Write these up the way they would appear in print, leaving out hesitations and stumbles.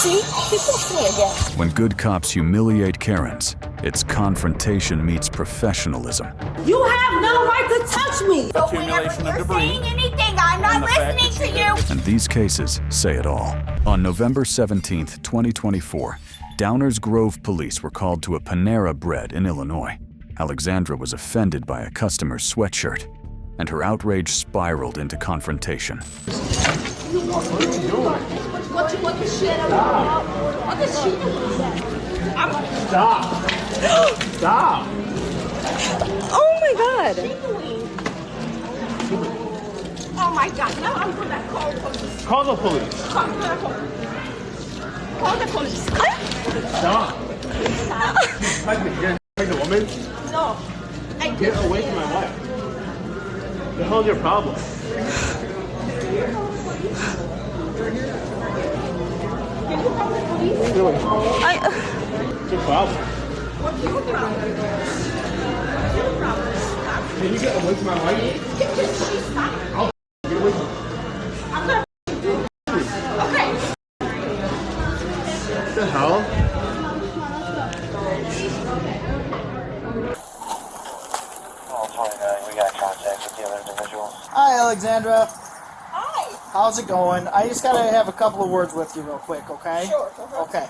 See? He pushed me again. When good cops humiliate Karens, it's confrontation meets professionalism. You have no right to touch me! But whenever you're saying anything, I'm not listening to you! And these cases say it all. On November 17th, 2024, Downers Grove Police were called to a Panera Bread in Illinois. Alexandra was offended by a customer's sweatshirt, and her outrage spiraled into confrontation. What you want the shit out of? What the shit? Stop! Stop! Oh my God! Oh my God! Now I'm gonna call the police. Call the police. Call the police. Stop! You're a pregnant woman? No. Get away from my wife. The hell is your problem? Can you call the police? What are you doing? What's your problem? What's your problem? What's your problem? Can you get away from my wife? Stop. I'll get away from I'm gonna okay. What the hell? We got contact with the other individual. Hi, Alexandra. Hi. How's it going? I just gotta have a couple of words with you real quick, okay? Sure. Okay.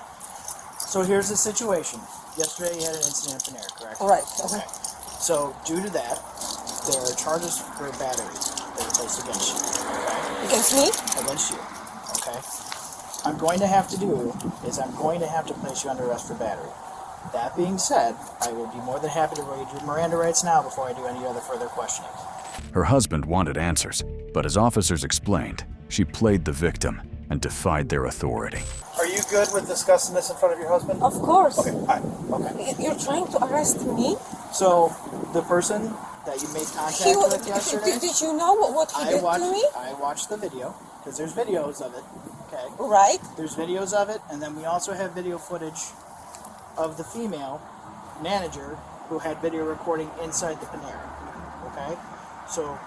So here's the situation. Yesterday you had an incident in Panera, correct? Right. Okay. So due to that, there are charges for battery that are placed against you. Okay? Against me? Against you. Okay? I'm going to have to place you under arrest for battery. That being said, I will be more than happy to read your Miranda rights now before I do any other further questioning. Her husband wanted answers, but as officers explained, she played the victim and defied their authority. Are you good with discussing this in front of your husband? Of course. Okay, all right, okay. You're trying to arrest me? So, the person that you made contact with yesterday... Did you know what he did to me? I watched the video, because there's videos of it, okay? Right. There's videos of it, and then we also have video footage of the female manager who had video recording inside the Panera, okay? So,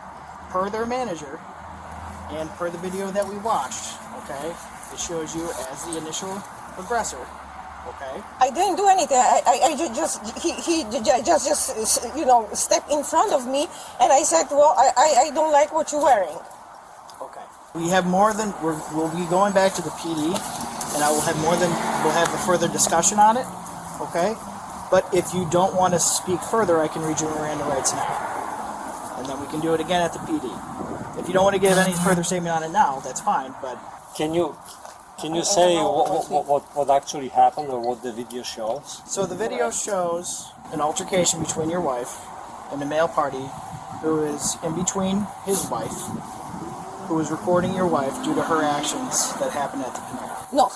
per their manager, and per the video that we watched, okay, it shows you as the initial aggressor, okay? I didn't do anything. He just stepped in front of me, and I said, well, I don't like what you're wearing. Okay. We have more than, we'll be going back to the PD, and we'll have a further discussion on it, okay? But if you don't want to speak further, I can read your Miranda rights now. And then we can do it again at the PD. If you don't want to give any further statement on it now, that's fine, but... Can you say what actually happened or what the video shows? So the video shows an altercation between your wife and a male party who is in between his wife, who is recording your wife due to her actions that happened at the Panera. No,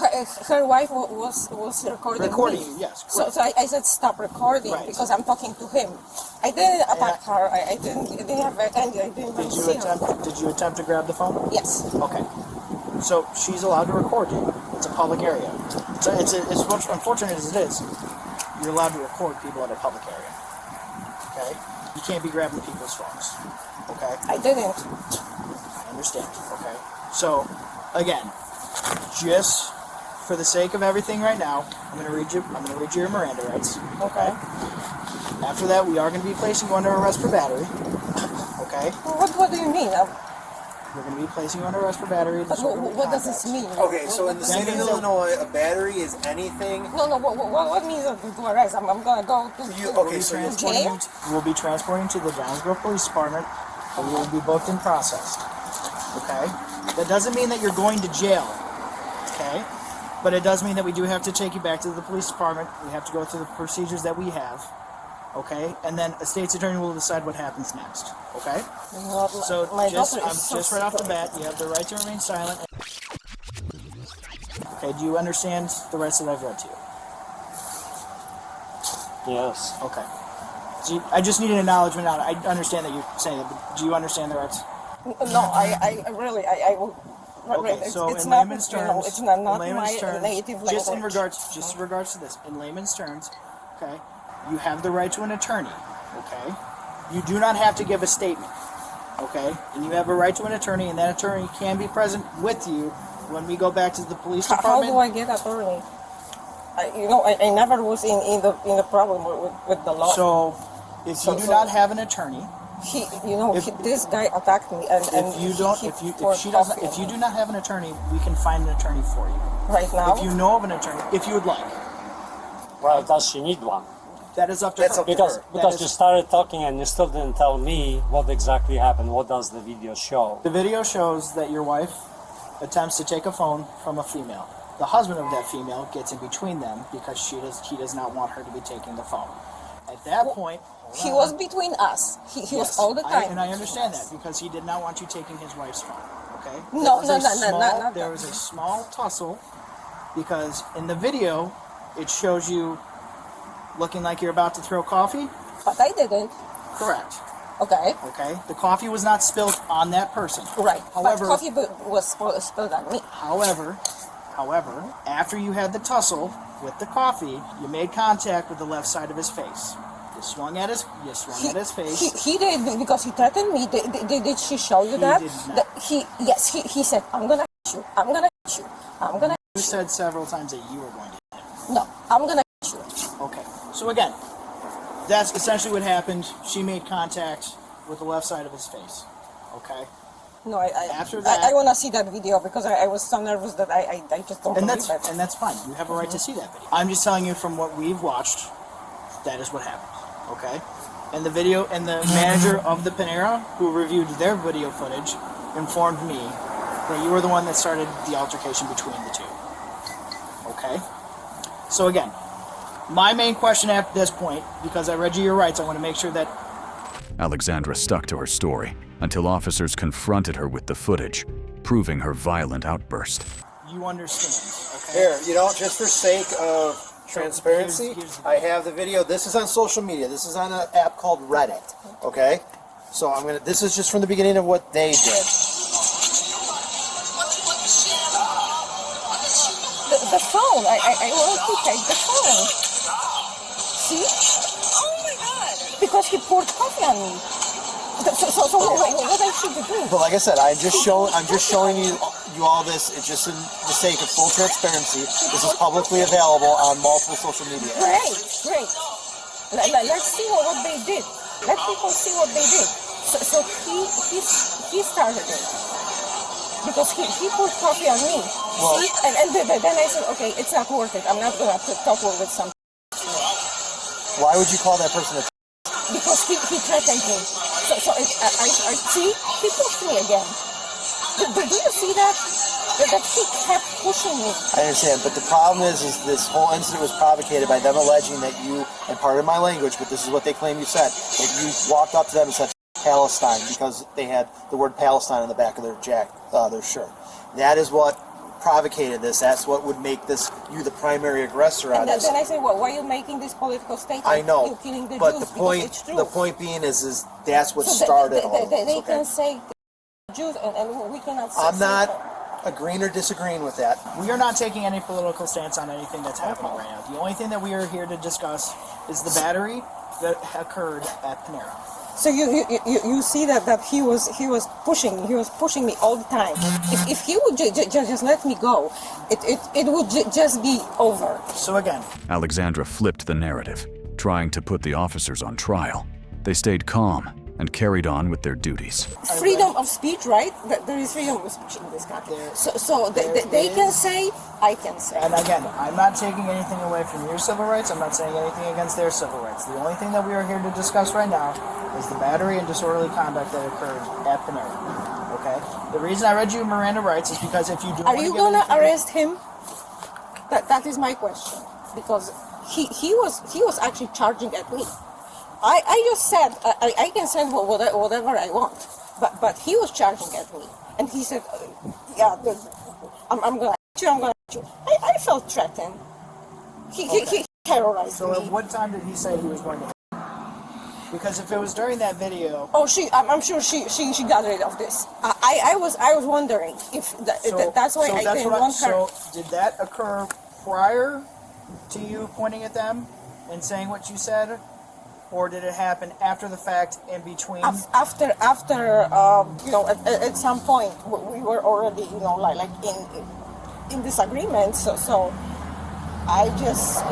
her wife was recording me. You, yes. So I said stop recording because I'm talking to him. I didn't attack her. I didn't have any. I didn't see her. Did you attempt to grab the phone? Yes. Okay. So she's allowed to record you. It's a public area. So it's unfortunate as it is, you're allowed to record people at a public area. Okay? You can't be grabbing people's phones. Okay? I didn't. I understand. Okay? So, again, just for the sake of everything right now, I'm gonna read you your Miranda rights. Okay? After that, we are gonna be placing you under arrest for battery. Okay? What do you mean? We're going to be placing you under arrest for battery. What does this mean? Okay, so in the state of Illinois, a battery is anything... No, what means to arrest? I'm going to go to... We'll be transporting to the Downers Grove Police Department, and we will be booked and processed. Okay? That doesn't mean that you're going to jail. Okay? But it does mean that we do have to take you back to the police department. We have to go through the procedures that we have. Okay? And then a state's attorney will decide what happens next. Okay? So just right off the bat, you have the right to remain silent. Okay, do you understand the rights that I've read to you? Yes. Okay. So I just need an acknowledgement on it. I understand that you're saying it, but do you understand the rights? No, I really will. Okay, so it's in not, layman's terms, it's not my native language. Just in regards to this, in layman's terms, okay, you have the right to an attorney, okay? You do not have to give a statement, okay? And you have a right to an attorney, and that attorney can be present with you when we go back to the police How department... do I get attorney? I never was in the problem with the law. So, if you do not have an attorney... This guy attacked me, and if you do not have an attorney, we can find an attorney for you. Right now? If you know of an attorney, if you would like. Well, does she need one? That is up to her. Because you started talking and you still didn't tell me what exactly happened. What does the video show? The video shows that your wife attempts to take a phone from a female. The husband of that female gets in between them because he does not want her to be taking the phone. At that point... He was between us. He was all the time. And I understand that because he did not want you taking his wife's phone. Okay? No. There was a small tussle because in the video it shows you looking like you're about to throw coffee. But I didn't. Correct. Okay. Okay. The coffee was not spilled on that person. Right. However, but coffee was spilled on me. However, after you had the tussle with the coffee, you made contact with the left side of his face. You swung at his face. He did because he threatened me. Did she show you that? He said, I'm gonna hit you. I'm gonna hit you. I'm gonna hit you. You said several times that you were going to hit him. No, I'm gonna hit you. Okay. So again, that's essentially what happened. She made contact with the left side of his face. Okay. No, After that, I want to see that video because I was so nervous that I just don't believe it. And that's fine. You have a right to see that video. I'm just telling you from what we've watched, that is what happened. Okay? And the video, and the manager of the Panera, who reviewed their video footage, informed me that you were the one that started the altercation between the two. Okay? So again, my main question at this point, because I read you your rights, I want to make sure that... Alexandra stuck to her story until officers confronted her with the footage, proving her violent outburst. You understand, okay? Here, just for sake of transparency, I have the video. This is on social media. This is on an app called Reddit. Okay? So this is just from the beginning of what they did. The phone. I want to take the phone. See? Oh my god! Because he poured coffee on me. So what I should do? But like I said, I'm just showing you all this. It's just in the sake of full transparency. This is publicly available on multiple social media. Great. Let's see what they did. Let people see what they did. So he started it because he poured coffee on me. Well, and then I said, okay, it's not worth it. I'm not gonna talk with some. Why would you call that person a? Because he threatened me. So I see, he pushed me again. Do you see that? That he kept pushing me. I understand, but the problem is this whole incident was provocated by them alleging that you, and pardon my language, but this is what they claim you said, that you walked up to them and said Palestine because they had the word Palestine on the back of their their shirt. That is what provocated this. That's what would make you the primary aggressor on this. Then I say, well, why are you making this political statement? I know, You're killing the but Jews the true. point being is that's what So started all they this. can say Jews, and we cannot say I'm not agreeing or disagreeing with that. We are not taking any political stance on anything that's happening right now. The only thing that we are here to discuss is the battery that occurred at Panera. So you see that he was pushing me all the time. If he would just let me go, it would just be over. So again, Alexandra flipped the narrative, trying to put the officers on trial. They stayed calm and carried on with their duties. Freedom of speech, right? There is freedom of speech in this country. So they can say, I can say. And again, I'm not taking anything away from your civil rights. I'm not saying anything against their civil rights. The only thing that we are here to discuss right now is the battery and disorderly conduct that occurred at Panera. Okay? The reason I read you Miranda rights is because if you do Are you going to arrest him? That is my question. Because he was actually charging at me. I just said I can send whatever I want, but he was charging at me, and he said, "Yeah, I'm gonna hit you. I'm gonna hit you." I felt threatened. He terrorized me. So at what time did he say he was going to hit you? Because if it was during that video... Oh, I'm sure she got rid of this. I was wondering if that's why I didn't want her. So did that occur prior to you pointing at them and saying what you said? Or did it happen after the fact, in between? After at some point we were already, like in in disagreement. So I just,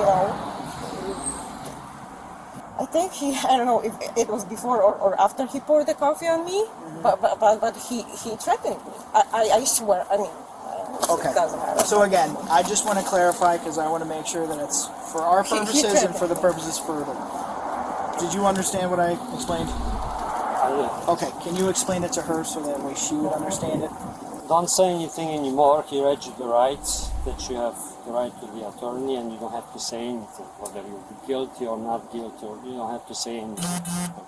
I think I don't know if it was before or after he poured the coffee on me, but he threatened me. I swear, I mean, Okay. it doesn't matter. So again, I just want to clarify because I want to make sure that it's for our purposes and for the purposes further. Did you understand what I explained? Okay, can you explain it to her so that way she would understand it? Don't say anything anymore. He read you the rights, that you have the right to the attorney, and you don't have to say anything, whether you'll be guilty or not guilty, or you don't have to say anything,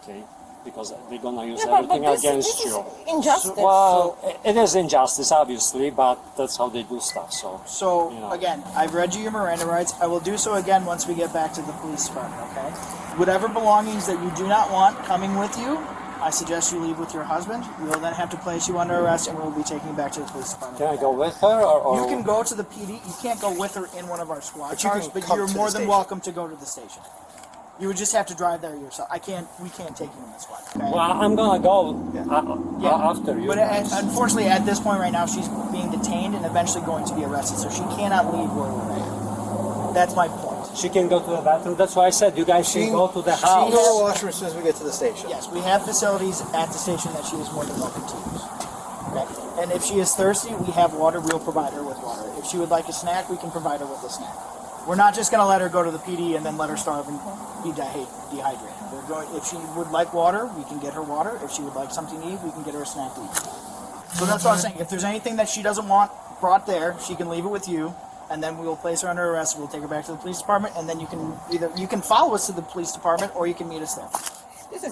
okay? Because they're gonna use everything against you. Injustice. Well, it is injustice, obviously, but that's how they do stuff. So, Again, I've read you your Miranda rights. I will do so again once we get back to the police department, okay? Whatever belongings that you do not want coming with you, I suggest you leave with your husband. We will then have to place you under arrest, and we will be taking you back to the police department. Can I go with her, or You can go to the PD. You can't go with her in one of our squad But you cars, can but come you're to the more than station. welcome to go to the station. You would just have to drive there yourself. We can't take you in the squad. Okay? well, I'm gonna go after you. But unfortunately, at this point right now, she's being detained and eventually going to be arrested, so she cannot leave where we're at. That's my point. She can go to the bathroom. That's why I said you guys can go to the She can go to the house. washroom as soon as we get to the station. Yes, we have facilities at the station that she is more than welcome to use. Okay? And if she is thirsty, we have water. We'll provide her with water. If she would like a snack, we can provide her with a snack. We're not just going to let her go to the PD and then let her starve and be dehydrated. If she would like water, we can get her water. If she would like something to eat, we can get her a snack to eat. So that's what I'm saying. If there's anything that she doesn't want brought there, she can leave it with you, and then we will place her under arrest. We'll take her back to the police department, and then you can follow us to the police department, or you can meet us there. This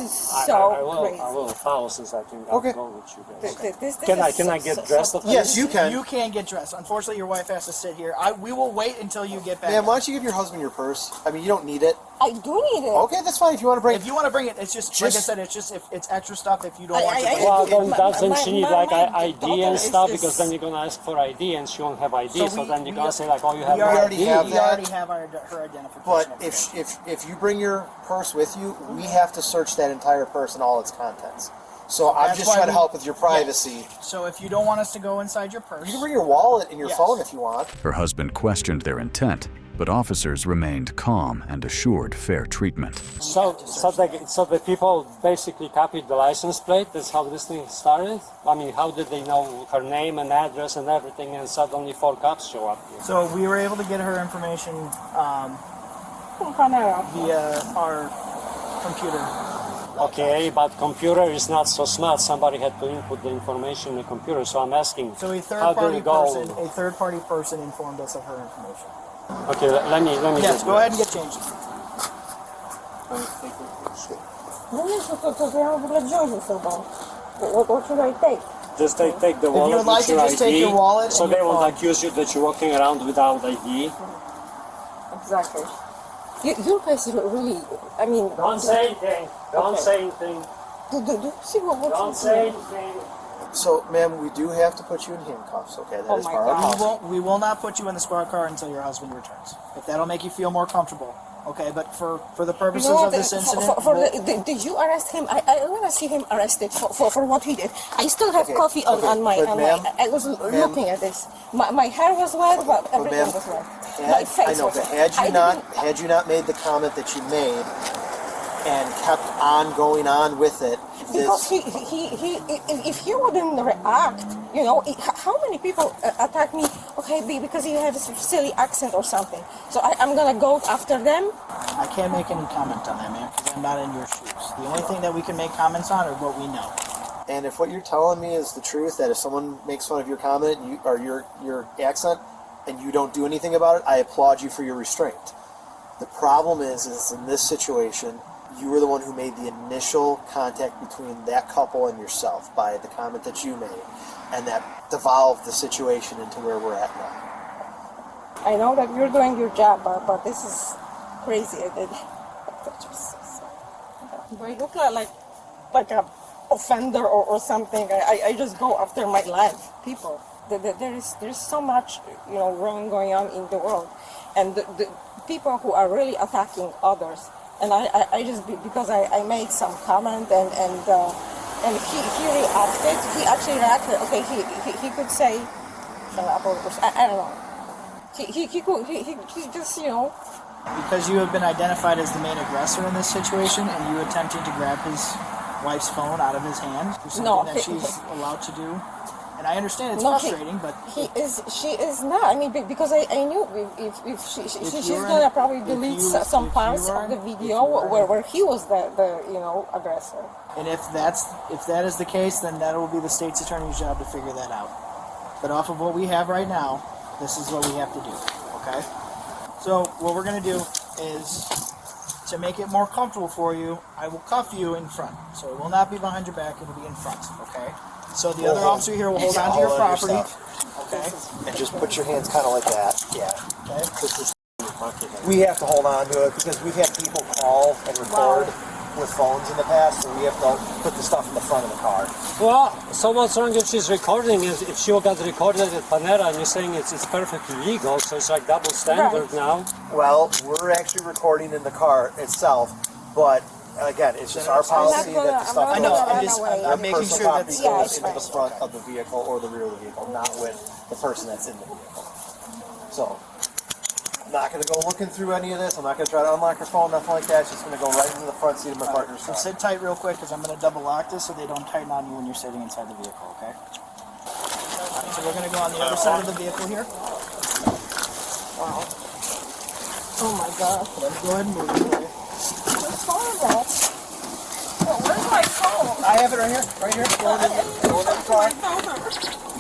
is I so crazy. will follow since I can Okay. go with you guys. This Can I is get dressed? Yes, you can. You can get dressed. Unfortunately, your wife has to sit here. We will wait until you get back. Man, why don't you give your husband your purse? I mean, you don't need it. I do need it. Okay, that's fine if you want to bring it. If you want to bring it, it's just like I said. It's just if it's extra stuff. If you don't want to, Well, then My- doesn't my- she need my- like my ID daughter and is- stuff? is- Because then you're gonna ask for ID and she won't have ID. So So, we- then you're we- gonna say like, oh, you have we no already ID. have we that. already have her identification. But information. if you bring your purse with you, we have to search that entire purse and all its contents. So I'm That's just why trying to we- help with your privacy. So if you don't want us to go inside your purse, You can bring your wallet and your Yes. phone if you want. Her husband questioned their intent, but officers remained calm and assured fair treatment. So the people basically copied the license plate. That's how this thing started. I mean, how did they know her name and address and everything? And suddenly 4 cops show up. So we were able to get her information Panera. via our computer. Okay, but computer is not so smart. Somebody had to input the information in the computer. So I'm asking, So a how did third-party it go? person, informed us of her information. Okay, let me. Yes, go ahead and get changed. No nie, to ja mam w ogóle wziąć ze sobą. What should I take? Just take the wallet. you would like with to your just take ID, your wallet so and they your won't phone. accuse you that you're walking around without ID. Exactly. You guys really, I mean... Don't say anything. Don't Okay. say anything. Do see what Don't you say anything. So, ma'am, we do have to put you in handcuffs, okay? That Oh is my part of God. the We will not put you in the squad car until your husband returns. If that'll make you feel more comfortable. Okay, but for the purposes of this incident, did you arrest him? I want to see him arrested for what he did. I still have Okay, coffee on, okay, on my... but On ma'am, my I was looking at this. My hair was wet, but everything ma'am, was wet. My face I know, was but wet. had you not made the comment that you made and kept on going on with it, Because if he wouldn't react, how many people attack me? Okay, because you have a silly accent or something. So I'm gonna go after them. I can't make any comment on that, man, because I'm not in your shoes. The only thing that we can make comments on are what we know. and if what you're telling me is the truth, that if someone makes fun of your comment or your accent and you don't do anything about it, I applaud you for your restraint. The problem is in this situation, you were the one who made the initial contact between that couple and yourself by the comment that you made, and that devolved the situation into where we're at now. I know that you're doing your job, but this is crazy. Do I look like a offender or something? I just go after my life, people. There's so much wrong going on in the world, and the people who are really attacking others. And I just because I made some comment and he reacted. He actually reacted. Okay, he could say I don't know. He just, you know. Because you have been identified as the main aggressor in this situation, and you attempted to grab his wife's phone out of his hand, for something that she's allowed to do. And I understand it's frustrating, but she is not. I mean, because I knew if she's gonna probably delete some parts of the video where he was the you know, aggressor. And if that is the case, then that will be the state's attorney's job to figure that out. But off of what we have right now, this is what we have to do. Okay. So what we're gonna do is, to make it more comfortable for you, I will cuff you in front. So it will not be behind your back; it will be in front. Okay. So the other officer here will hold on to your property. Okay. And just put your hands kind of like that. Yeah. Okay. We have to hold on to it because we've had people call and record with phones in the past, so we have to put the stuff in the front of the car. Well, so what's wrong if she's recording? If she got recorded at Panera and you're saying it's perfectly legal, so it's like double standard now. Well, we're actually recording in the car itself, but again, it's just our policy that the stuff I'm making sure that goes into the front of the vehicle or the rear of the vehicle, not with the person that's in the vehicle. So, I'm not going to go looking through any of this. I'm not going to try to unlock your phone, nothing like that. It's just going to go right into the front seat of my partner's car. So sit tight real quick, because I'm going to double lock this so they don't tighten on you when you're sitting inside the vehicle, okay? Alright, so we're going to go on the other side of the vehicle here. Wow. Oh my God. Let's go ahead and move it. Where's my phone? I have it right here. Right here. Go in the car. My daughter.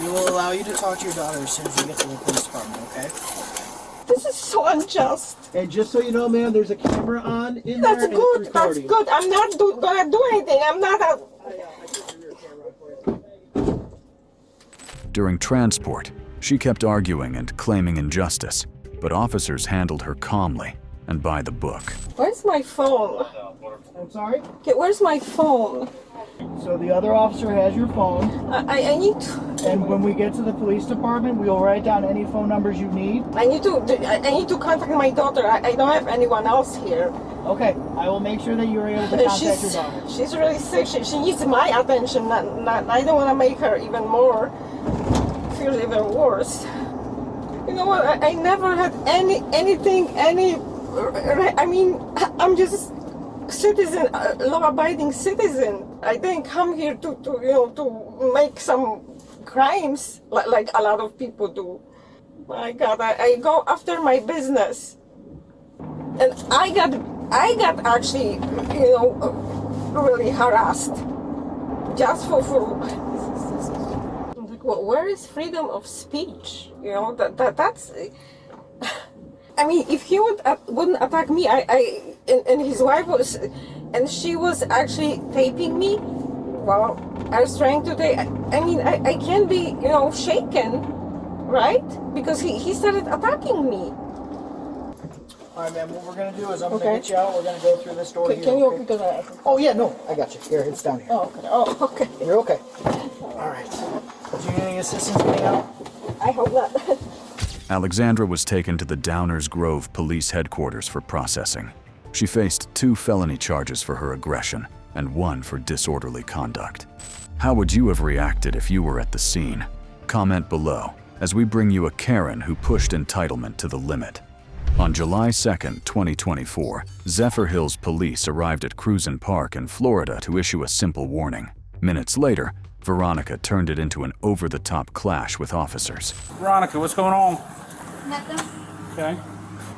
We will allow you to talk to your daughter as soon as we get to the police department, okay? This is so unjust. And just so you know, ma'am, there's a camera on in there. That's good. That's good. I'm not gonna do anything. I'm not a... During transport, she kept arguing and claiming injustice, but officers handled her calmly and by the book. Where's my phone? I'm sorry? Okay, where's my phone? So the other officer has your phone. I need to... And when we get to the police department, we'll write down any phone numbers you need. I need to contact my daughter. I don't have anyone else here. Okay, I will make sure that you are able to contact your daughter. She's really sick. She needs my attention. I don't want to make her even more feel even worse. You know what? I never had anything. I mean, I'm just citizen, law-abiding citizen. I didn't come here to make some crimes like a lot of people do. My God, I go after my business, and I got actually, really harassed just for like, well, where is freedom of speech? That's. I mean, if he wouldn't attack me, and his wife was, and she was actually taping me while I was trying to take. I mean, I can't be, shaken, right? Because he started attacking me. All right, ma'am. What we're gonna do is I'm gonna get you out. We're gonna go through this door here. Can you open the door? Oh yeah, no, I got you. Here, it's down here. Oh, okay. Oh, okay. You're okay. All right. Do you need any assistance getting out? I hope not. Alexandra was taken to the Downers Grove Police Headquarters for processing. She faced 2 felony charges for her aggression and 1 for disorderly conduct. How would you have reacted if you were at the scene? Comment below as we bring you a Karen who pushed entitlement to the limit. On July 2nd, 2024, Zephyrhills Police arrived at Krusen Park in Florida to issue a simple warning. Minutes later, Veronica turned it into an over-the-top clash with officers. Veronica, what's going on? Nothing. Okay.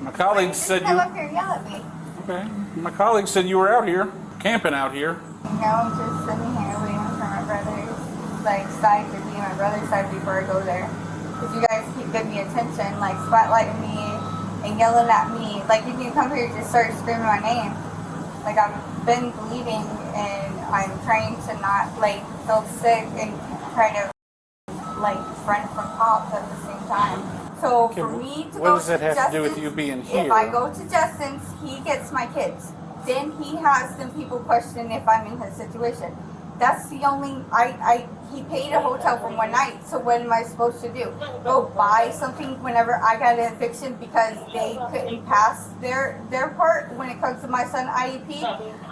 My colleague said Come up here and yell at me. Okay. My colleague said you were out here, camping out here. No, I'm just sitting here waiting for my brother's side to be my brother's side before I go there. Because you guys keep giving me attention, spotlighting me and yelling at me. If you come here, just start screaming my name. I've been bleeding and I'm trying to not feel sick and try to run from cops at the same time. So Okay, for me to what go does that to have Justin's, to do with you being here? if I go to Justin's, he gets my kids. Then he has some people question if I'm in his situation. That's the only, he paid a hotel for one night, so what am I supposed to do? Go buy something whenever I got an eviction because they couldn't pass their part when it comes to my son IEP?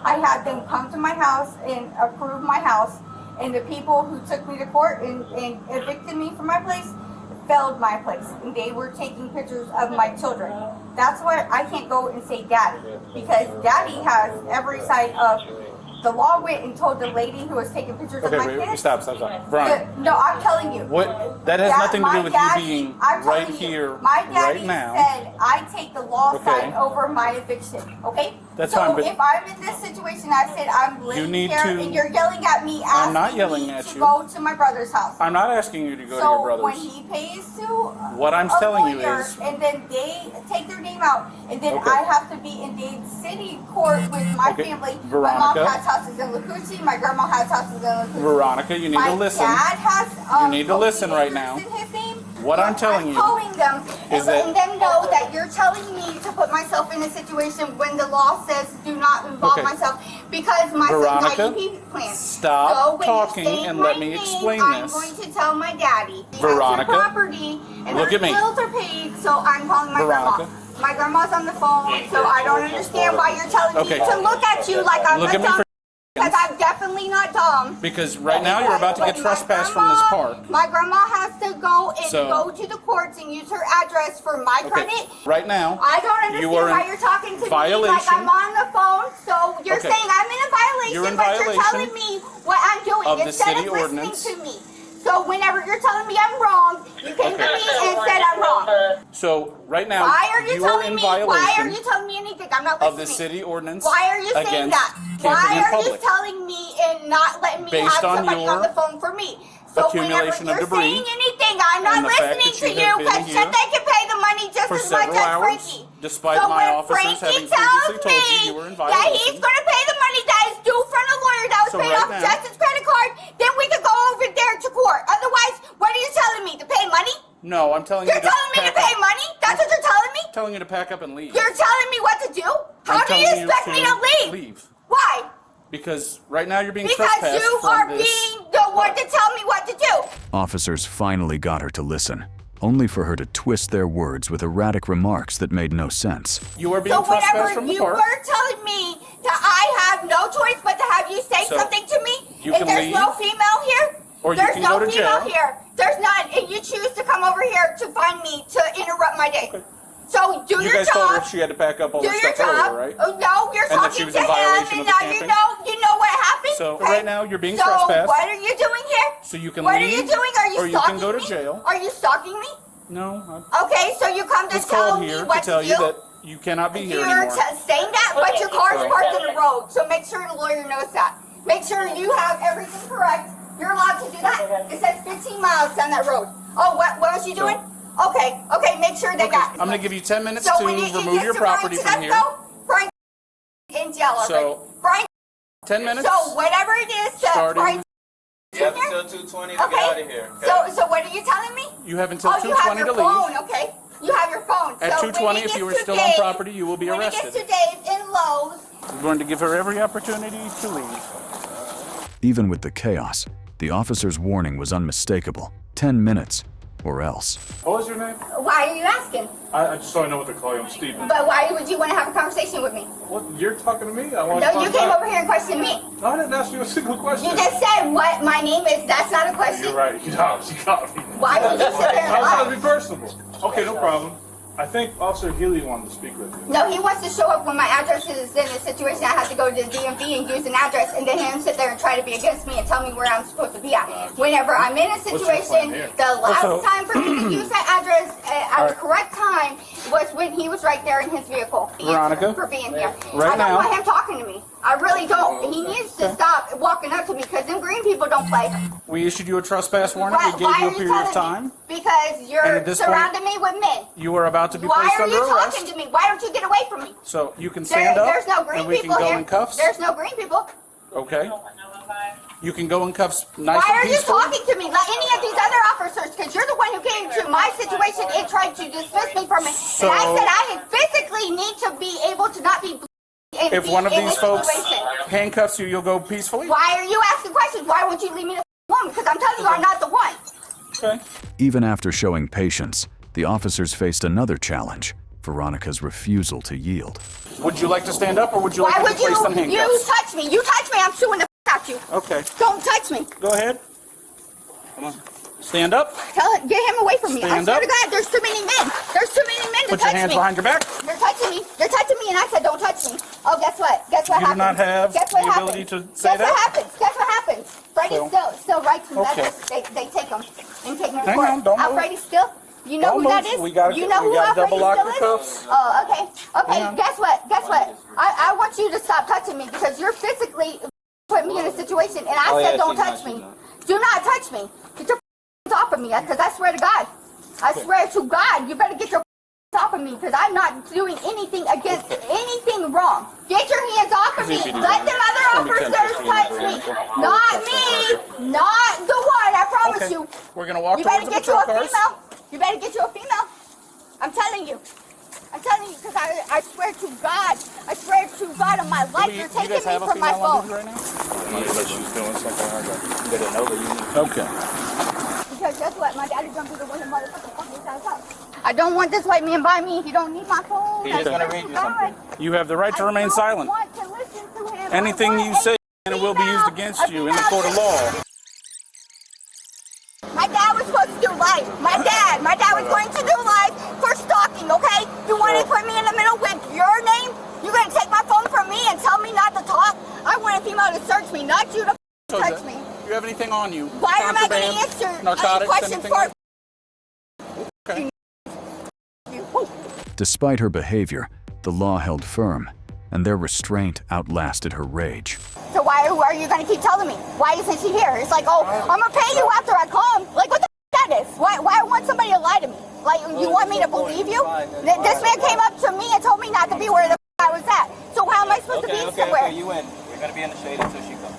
I had them come to my house and approve my house, and the people who took me to court and evicted me from my place failed my place and they were taking pictures of my children. That's why I can't go and say daddy, because daddy has every side of the law. Went and told the lady who was taking pictures of my kids. Stop. Veronica. No, I'm telling you. What? That has nothing to do with you being right here, my daddy right now. said I take the law Okay. side over my eviction. Okay. That's so fine, but if I'm in this situation, I said I'm living need here, to- and you're yelling at me, asking I'm not yelling me at to you. go to my brother's house. I'm not asking you to go to So your when brother's. he pays to What I'm a telling you lawyer, is- and then they take their name out, and then Okay. I have to be in Dade City Court with my Okay, family. Veronica. My mom has houses in Lakuchi. My grandma has houses in Lakuchi. Veronica, you need my to listen. dad has. You need to listen right now. in his name. What I'm telling you calling them and is that- letting them know that you're telling me to put myself in a situation when the law says do not involve Okay. myself because my Veronica, son's IEP plan. stop So when you talking say and my let me name, explain I'm this. going to tell my daddy. He has Veronica, your property and look her at me. bills are paid, so I'm calling my Veronica. grandma. My grandma's on the phone, so I don't understand why you're telling Okay. me to look at you like I'm Look a at me dumb. for Because I'm definitely not dumb. Because right now you're about to get But my trespassed from this grandma- park. My grandma has to go and So- go to the courts and use her address for my credit. Right now, I don't understand you are why in you're talking to violation. me like I'm on the phone. So you're Okay. saying I'm in a violation, You're in but violation you're telling me what I'm doing of the instead city of listening ordinance. to me. So whenever you're telling me I'm wrong, you came to me and said I'm wrong. So right now, Why are you are telling in me? Why are violation you telling me anything? I'm not listening. of the city ordinance Why are you saying against that? camping Why in are you public. telling me and not letting me Based have on somebody your on the phone for me? So whenever accumulation of you're debris saying anything, I'm not and the fact listening that to you you have been because here they can pay the money just for as much several as hours, Frankie. despite so my when officers Frankie having tells previously told you me you were in that he's violation. going to pay the money that is due from the lawyer that was So paid right off now- Justin's credit card, then we could go over there to court. Otherwise, what are you telling me? To pay money? No, I'm telling You're you to telling me to pack pay up. money? That's what you're telling me? Telling you to pack up and leave. You're telling me what to do? How I'm do you telling expect me to leave? Why? Because right now you're being Because trespassed you from are this being the one to tell me what to do. Officers finally got her to listen, only for her to twist their words with erratic remarks that made no sense. You are being So trespassed whenever from the you park. were telling me that I have no choice but to have you say So, something to me, you if can there's no leave, female here, or you there's can no go to female jail. here. There's none, and you choose to come over here to find me to interrupt my day. So do You your guys told her job. she had to pack up all Do the your stuff job. earlier, right? Oh, no, you're And that she talking was to in him, violation and of the now camping? you know what happened. So okay? right now you're being so trespassed. what are you doing here? So you can what leave, are you doing? Are you or you stalking can go to me? jail. Are you stalking me? No, Okay, so you come I to was tell called me here what to tell do. you that you cannot be here You're anymore. saying that, but your car's parked in the road, so make sure the lawyer knows that. Make sure you have everything correct. You're allowed to do that. It says 15 miles down that road. Oh, what was you doing? Okay, make sure they got. I'm going to give you 10 minutes So to when you remove your property from here. Brian in jail already. So, Brian. 10 minutes. So whatever it is, Starting- Brian. You have until 2:20 to get out of here. Okay? So what are you telling me? You have until Oh, you have 2:20 your to leave. phone, okay? You have your phone. At So when 2:20, he if you gets are to still on Dave- property, you will be when arrested. When he gets to Dave in Lowe's. We're going to give her every opportunity to leave. Even with the chaos, the officer's warning was unmistakable. 10 minutes, or else. What was your name? Why are you asking? I just so I know what to call you. I'm Steven. But why would you want to have a conversation with me? What? You're talking to me? No, you came over here and questioned me. I didn't ask you a single question. You just said what my name is. That's not a question. You're right. You got me. Why would you sit there and I was trying lie? to be personable. Okay, no problem. I think Officer Healy wanted to speak with you. No, he wants to show up when my address is in a situation I have to go to the DMV and use an address, and then him sit there and try to be against me and tell me where I'm supposed to be at. Whenever I'm in a situation, the last time for me to use that address at the correct time was when he was right there in his vehicle. Veronica, for being here. right I don't now- want him talking to me. I really don't. He needs to stop walking up to me because them green people don't play. We issued you a trespass warning. We gave you a are you period of telling time. me? Because And you're at this point, surrounding me with men. You are about to be Why placed are under you arrest. talking to me? Why don't you get away from me? So you can stand up, There's no green and we can people go here. in cuffs. There's no green people. Okay. You can go in cuffs nice Why and are you peacefully. talking to me like any of these other officers? Because you're the one who came to my situation and tried to dismiss me from it. So- and I said I physically need to be able to not be. And If be one of in these this folks situation. handcuffs you, you'll go peacefully? Why are you asking questions? Why won't you leave me alone? Because I'm telling you, I'm not the one. Okay. Even after showing patience, the officers faced another challenge: Veronica's refusal to yield. Would you like to stand up, or would you Why like to would be placed on you handcuffs? touch me? You touch me, I'm suing the out you. Okay. Don't touch me. Go ahead. Come on. Stand up. Get him away from me. I Stand swear up. to God, there's too many men. There's too many men to Put touch your hands me. behind your back. They're touching me. They're touching me, and I said, don't touch me. Oh, guess what? Guess what You do happens? not have Guess what the happens? ability to say Guess what that? happens? Guess what happens? Freddie still writes me Okay. letters. They take them and take me to Hang court. on, don't move. Freddie still. You know Don't who that move. is? We gotta- you know we who gotta Freddie double lock still your is? cuffs. Oh, okay. Okay. Hang on. Guess what? Guess what? I want you to stop touching me because you're physically putting me in a situation, and I said don't touch me. Do not touch me. Get your off of me, because I swear to God. I swear to God, you better get your off of me, because I'm not doing anything against anything wrong. Get your hands off of me. Let them other officers touch me. Not me. Not the one, I promise you. We're going to walk You towards better the get you patrol a cars. female. You better get you a female. I'm telling you. I'm telling you, because I swear to God. I swear to God on my life, you're taking me from my phone. Right now? She's doing something like that. You better know that you need. Okay. Because guess what? My daddy's gonna be the one that motherfucking fuck this ass up. I don't want this white man by me. He don't need my phone. He's gonna read you something. You have the right to remain silent. I don't want to listen to him. Anything I you want say a will be used female- against a you in the female court of law. My dad was supposed to do life. My dad was going to do life for stalking, okay? You want to put me in the middle with your name? You're going to take my phone from me and tell me not to talk? I want a female to search me, not you to touch me. Do you have anything on you? Why am I going to Contraband, answer any narcotics, questions anything for... like- Okay. Despite her behavior, the law held firm, and their restraint outlasted her rage. So why are you going to keep telling me? Why isn't she here? It's like, oh, I'm going to pay you after I come. Like, what the f that is? Why I want somebody to lie to me? Like, you want me to believe you? This man came up to me and told me not to be where the f I was at. So how am I supposed to be somewhere? Okay, you win. You're gonna be in the shade until she comes.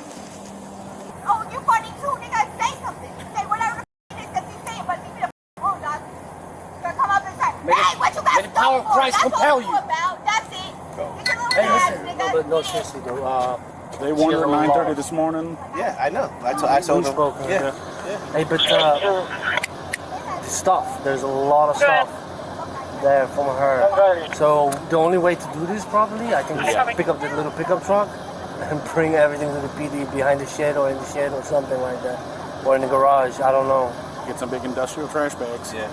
Oh, you funny too, nigga. Say something. Say whatever the f it is that you saying, but leave me the f alone, dog. You're gonna come up and say, hey, what you got May the power of Christ That's compel all you. about. That's it. Get your little Hey, ass, listen, nigga. no, seriously, though. They warned her at 9:30 this morning. Yeah, I know. I told them. Yeah. Hey, but stuff. There's a lot of stuff there from her. So the only way to do this properly, I think, is pick up the little pickup truck and bring everything to the PD behind the shed or in the shed or something like that, or in the garage. I don't know. Get some big industrial trash bags. Yeah.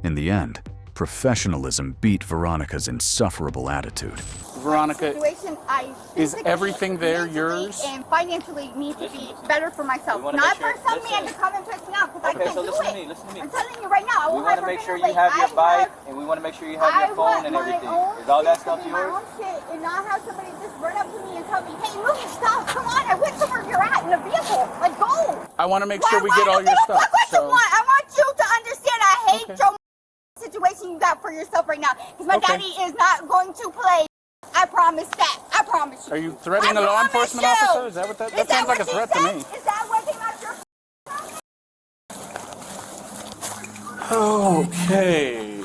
In the end, professionalism beat Veronica's insufferable attitude. Veronica, Situation, I is physically, everything there mentally, yours? And financially need to be better for myself. We wanna Not make sure- for some man listen. to come and piss me off because Okay, I can't so do listen to it. me, listen to me. I'm telling you right now, I We will want to have make her sure in the you have your lake. bike, and we want to make sure you have your phone and everything. Is all that stuff My yours? own shit and not have somebody just run up to me and tell me, hey, move your stuff. Come on, I went to where you're at in the vehicle. Like, go. I want to make sure we get all Okay, your stuff. Fuck what you So, want. I want you to understand I hate Okay. your situation you got for yourself right now. Because my Okay. daddy is not going to play. I promise that. I promise you. are you threatening a law I enforcement promise you. officer? Is that what that Is sounds like a what he threat to said? me? Is that what came out your Okay.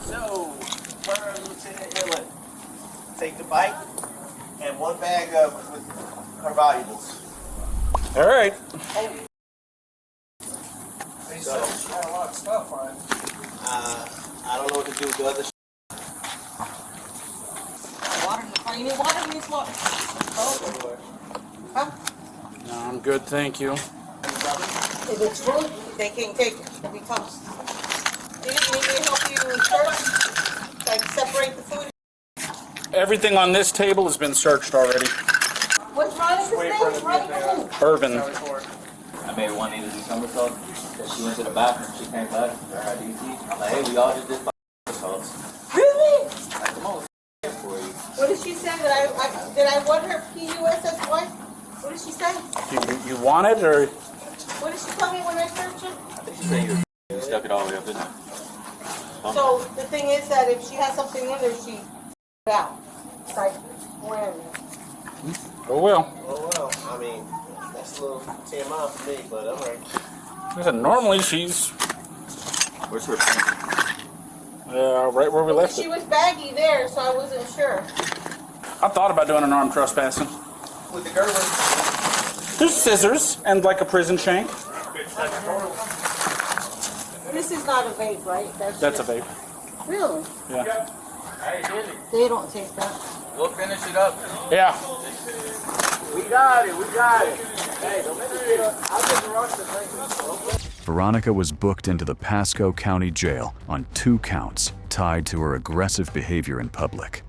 So, where Lieutenant Hillet take the bike and one bag of with her valuables. All right. They said she had a lot of stuff on it. I don't know what to do with the other. You need water? You need water. Huh? No, I'm good, thank you. If it's food, they can take it. If it comes. You need me to help you search? Like separate the food? Everything on this table has been searched already. What's Veronica's name? Veronica who? Irvin. I made one need to do somersault. Because she went to the bathroom, she came back, her IDT. I'm like, hey, we all just did somersaults. Really? Like, come on, for you. What did she say? Did I want her PUSS1? What did she say? You want it, or? What did she tell me when I searched it? I think she said you stuck it all the way up in there. So the thing is that if she has something in there, she out. Like wherever. Oh well. Oh well, I mean, That's a little TMI for me, but all right. Listen, normally she's Where's her? right where we left She it. was baggy there, so I wasn't sure. I thought about doing an armed trespassing. With the Gerber. There's scissors and like a prison shank. This is not a vape, right? That's a vape. Really? Yeah. They don't take that. We'll finish it up. Yeah. We got it. Hey, don't make me get up. I'll get the rest of the thing. Veronica was booked into the Pasco County Jail on 2 counts tied to her aggressive behavior in public.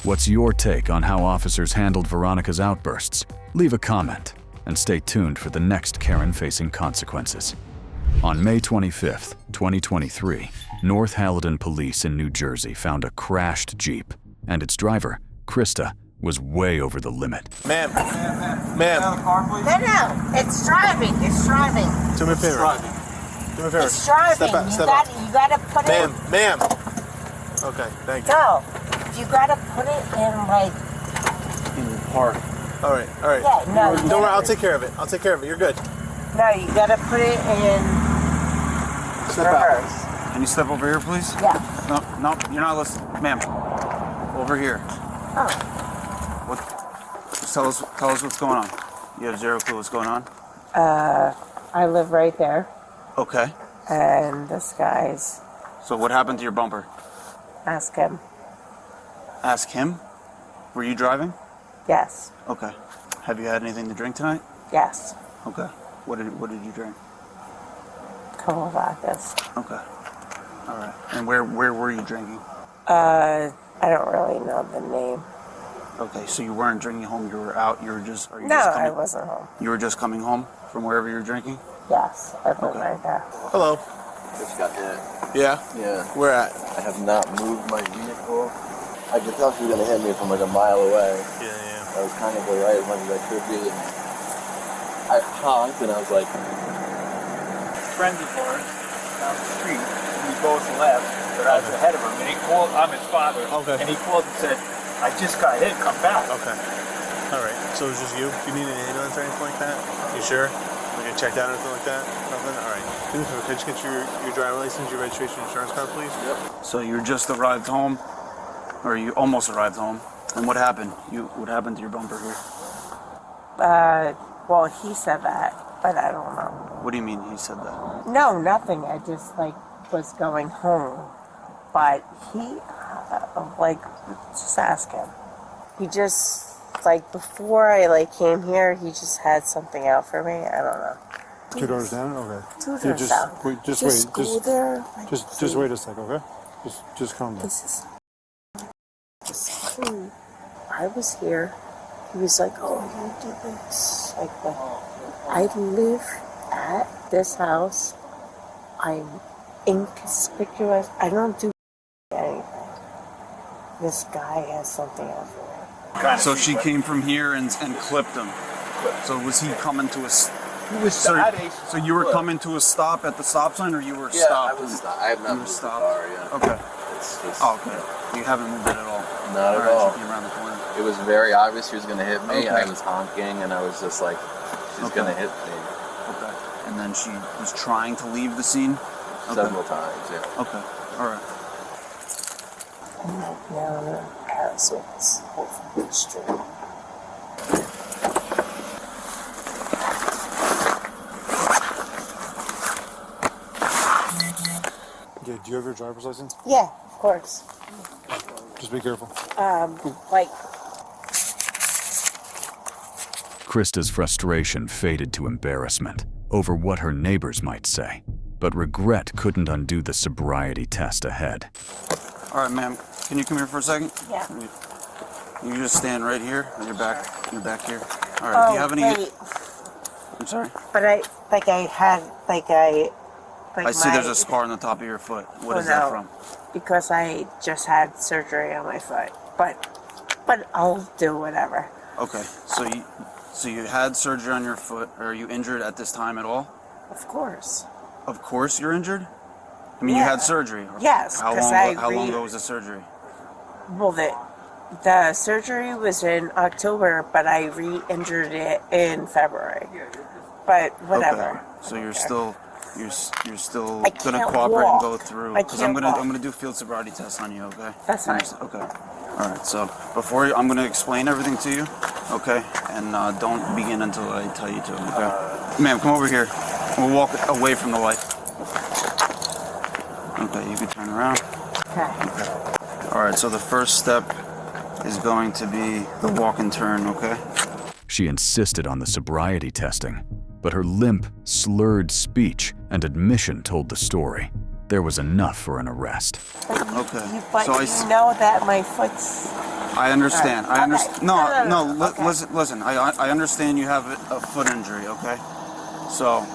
What's your take on how officers handled Veronica's outbursts? Leave a comment and stay tuned for the next Karen-facing consequences. On May 25th, 2023, North Haledon Police in New Jersey found a crashed Jeep, and its driver, Christa, was way over the limit. Ma'am. No, it's driving. It's driving. Do me a favor. Do me a favor. It's driving. Step back. You gotta put it. Ma'am. Okay, thank you. No, you gotta put it in like. In the park. All right. Yeah, no. Don't worry, I'll take care of it. You're good. No, you gotta put it in reverse. Can you step over here, please? Yeah. No, you're not listening. Ma'am, over here. Oh. What? Just tell us what's going on. You have zero clue what's going on? I live right there, Okay. and this guy's. So what happened to your bumper? Ask him. Ask him? Were you driving? Yes. Okay. Have you had anything to drink tonight? Yes. Okay. What did you drink? Couple vodkas. Okay. All right. And where were you drinking? I don't really know the name. Okay, so you weren't drinking home. You were out. You were just. No, I wasn't home. You were just coming home from wherever you were drinking. Yes, I live right there. Hello. Just got hit. Yeah? Yeah. Where at? I have not moved my vehicle. I could tell she was gonna hit me from like a mile away. Yeah. I was kind of right as much as I could be. And I honked and I was like, friends of ours down the street, we both left, but I was ahead of him, and he called, I'm his father, and he called and said, I just got hit, come back. Okay. All right. So it was just you? You need an ambulance or anything like that? You sure? We get checked out or anything like that? Nothing? All right. Do me a favor. Could you just get your driver license, your registration, insurance card, please? Yep. So you just arrived home, or you almost arrived home, and what happened? What happened to your bumper here? Well, he said that, but I don't know. What do you mean he said that? No, nothing. I just was going home, but he just ask him. He just before I came here, he just had something out for me. I don't know. 2 doors down. Okay. 2 doors down. Just wait. Go there. Just wait a sec. Okay. Just calm down. I was here. He was like, "Oh, you do this." I live at this house. I'm inconspicuous. I don't do anything. This guy has something else for me. So she came from here and clipped him. So was he coming to a... He was so you were coming to a stop at the stop sign, or you were stopped? I was stopped. I have not moved the car yet. Okay. It's just, okay. You haven't moved it at all? Not at all. She came around the corner. It was very obvious she was going to hit me. Okay. I was honking, and I was just like, she's going to hit me. Okay. And then she was trying to leave the scene? Several times, yeah. Okay. All right. I'm now in Paris with this whole street. Yeah, do you have your driver's license? Yeah, of course. Just be careful. Christa's frustration faded to embarrassment over what her neighbors might say, but regret couldn't undo the sobriety test ahead. All right, ma'am. Can you come here for a second? Yeah. You just stand right here. You're back here. All right. Do you have any? Wait. I'm sorry. But I see there's a scar on the top of your foot. What is that from? Because I just had surgery on my foot. But I'll do whatever. Okay. So you had surgery on your foot. Are you injured at this time at all? Of course. Of course you're injured? I mean, you had surgery. Yes. How long ago was the surgery? Well, The surgery was in October, but I re-injured it in February. But whatever. Okay. So you're still I gonna can't cooperate walk. and go through I because I'm can't walk. gonna do field sobriety tests on you. Okay. That's fine. Okay. All right. So I'm gonna explain everything to you. Okay. And don't begin until I tell you to. Okay. Ma'am, come over here. We'll walk away from the light. Okay. You can turn around. Okay. All right. So the first step is going to be the walk and turn. Okay. She insisted on the sobriety testing, but her limp, slurred speech and admission told the story. There was enough for an arrest. Okay. But So you know that my foot's... I understand. All right. I understand. Okay. No. Okay. Listen. I understand you have a foot injury. Okay. So,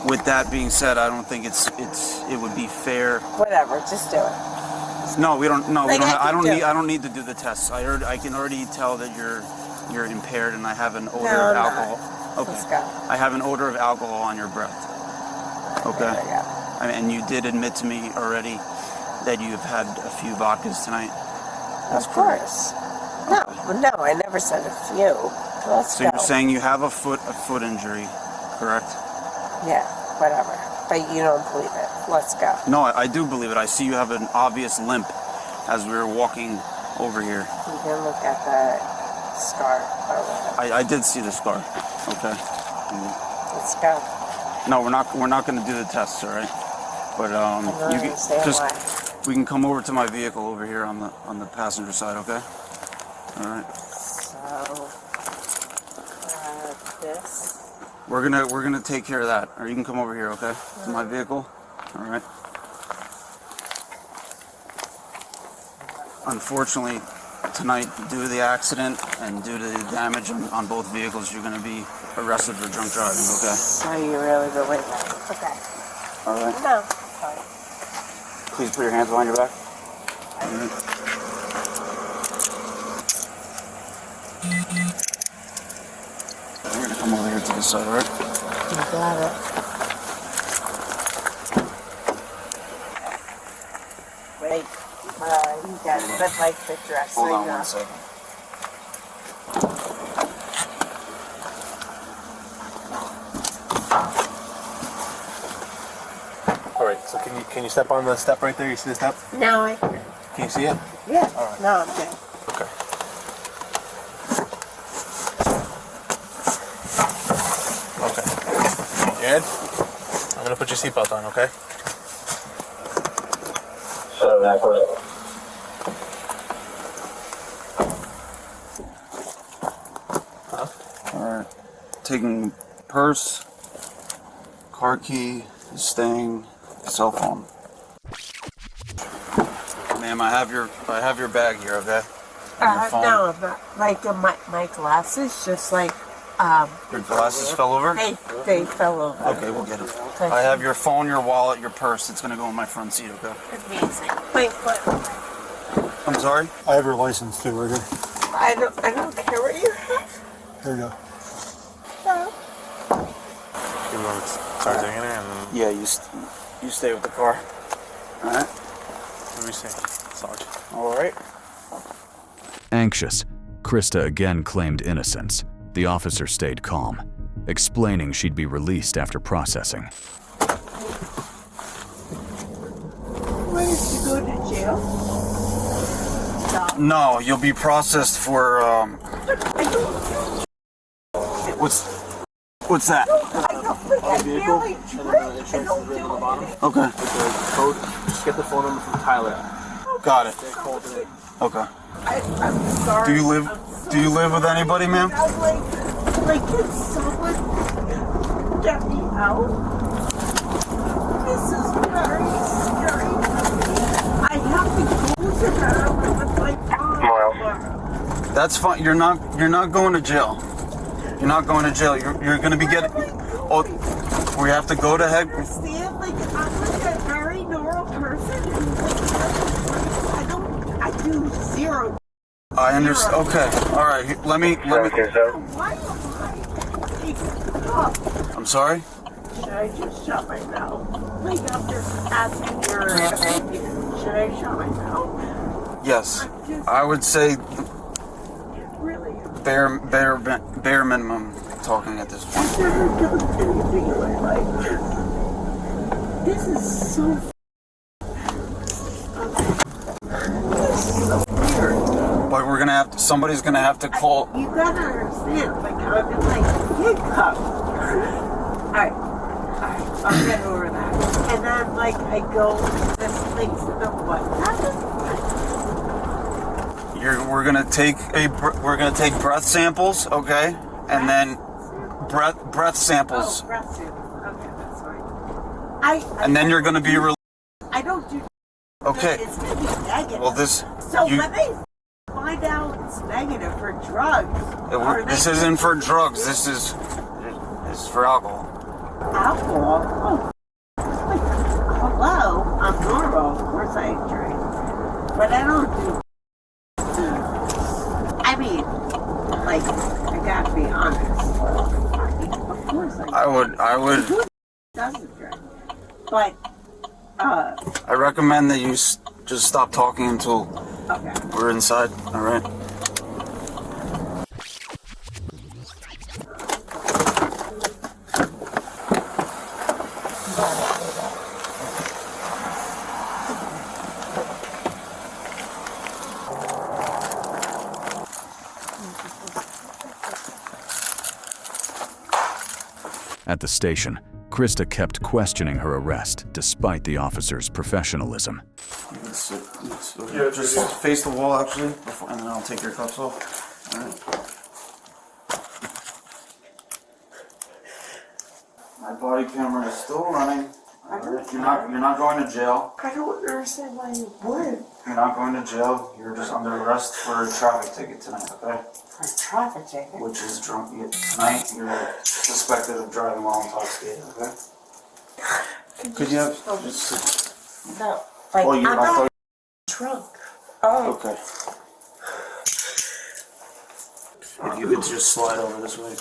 with that being said, I don't think it would be fair. Whatever, just do it. No, we don't. No, we Like don't. I can do it. I don't need to do the tests. I can already tell that you're impaired, and I have an odor No, of I'm alcohol. not. Okay. Let's go. I have an odor of alcohol on your breath. Okay. And you did admit to me already that you've had a few vodkas tonight. That's Of correct. course. No, I never said a few. Let's So go. you're saying you have a foot injury, correct? Yeah, whatever. But you don't believe it. Let's go. No, I do believe it. I see you have an obvious limp as we were walking over here. You can look at the scar or whatever. I did see the scar. Okay. Let's go. No, we're not going to do the tests, all right? But I don't you can understand just why. we can come over to my vehicle over here on the passenger side, okay? All right. So, this. We're gonna take care of that. Or you can come over here, okay? To my vehicle. All right. Unfortunately, tonight, due to the accident and due to the damage on both vehicles, you're gonna be arrested for drunk driving, okay? So you really believe that? Okay. All right. No. Please put your hands behind your back. All right. We're gonna come over here to this side, all right? You got it. Wait. You got it. But like the dress. Hold so on you know. 1 second. All right. So can you step on the step right there? You see the step? No, I Can you see it? Yeah. All right. No, I'm good. Okay. Okay. You good? I'm gonna put your seatbelt on, okay? All right. Taking purse, car key, staying, cell phone. Ma'am, I have your bag here, okay? And your phone. No, but like my glasses just like Your glasses fell over? they fell over. Okay, we'll get it. I have your phone, your wallet, your purse. It's gonna go in my front seat, okay? Amazing. Wait, what? I'm sorry? I have your license too, right here. I don't care what you have. Here you go. No. You want to start taking it and Yeah, you stay with the car. All right. let me see. Sarge. All right. Anxious, Christa again claimed innocence. The officer stayed calm, explaining she'd be released after processing. Why did you go to jail? No, you'll be processed for what's that? Vehicle, and then the insurance is written on the bottom. Okay. With the code, just get the phone number from Tyler. Got it. They called it. Okay. I'm sorry. Do you live with anybody, ma'am? Like, can someone get me out? This is very scary. I have to go to her with my mom. That's fine. You're not going to jail. You're not going to jail. You're going to be getting. Oh, we have to go to head. Understand? Like, I'm like a very normal person. I do zero. I understand. Okay. All right. Let me. Why am I taking up? I'm sorry. Should I just shut my mouth? Like, after asking your opinion, should I shut my mouth? Yes. I would say Really? bare minimum talking at this point. I've never done anything in my life. This is so But we're gonna have to, somebody's gonna have to call. You gotta understand, like, I've been like handcuffed. Alright, I'll get over that. And then, like, I go to this thing to the what? We're gonna take breath samples, okay? And then breath samples. Oh, breath samples. Okay, that's fine. And then you're gonna be released. I don't do. Okay. It's gonna be negative. Well, this. So when they find out it's negative for drugs, This isn't for drugs. This is for alcohol. Alcohol? Oh, hello. I'm normal. Of course I drink, but I don't do. I mean, like, I gotta be honest. Of course I would. Who doesn't drink? But I recommend that you just stop talking until we're inside. All right. At the station, Christa kept questioning her arrest despite the officer's professionalism. Yeah, just face the wall actually, and then I'll take your cuffs off. All right. My body camera is still running. You're not going to jail. I don't understand why you would. You're not going to jail. You're just under arrest for a traffic ticket tonight, okay? For a traffic ticket? Which is drunk. Tonight, you're suspected of driving while intoxicated, okay? Could you have just... No. Like, Oh, I'm not drunk. Oh. Okay. If you could just slide over this way.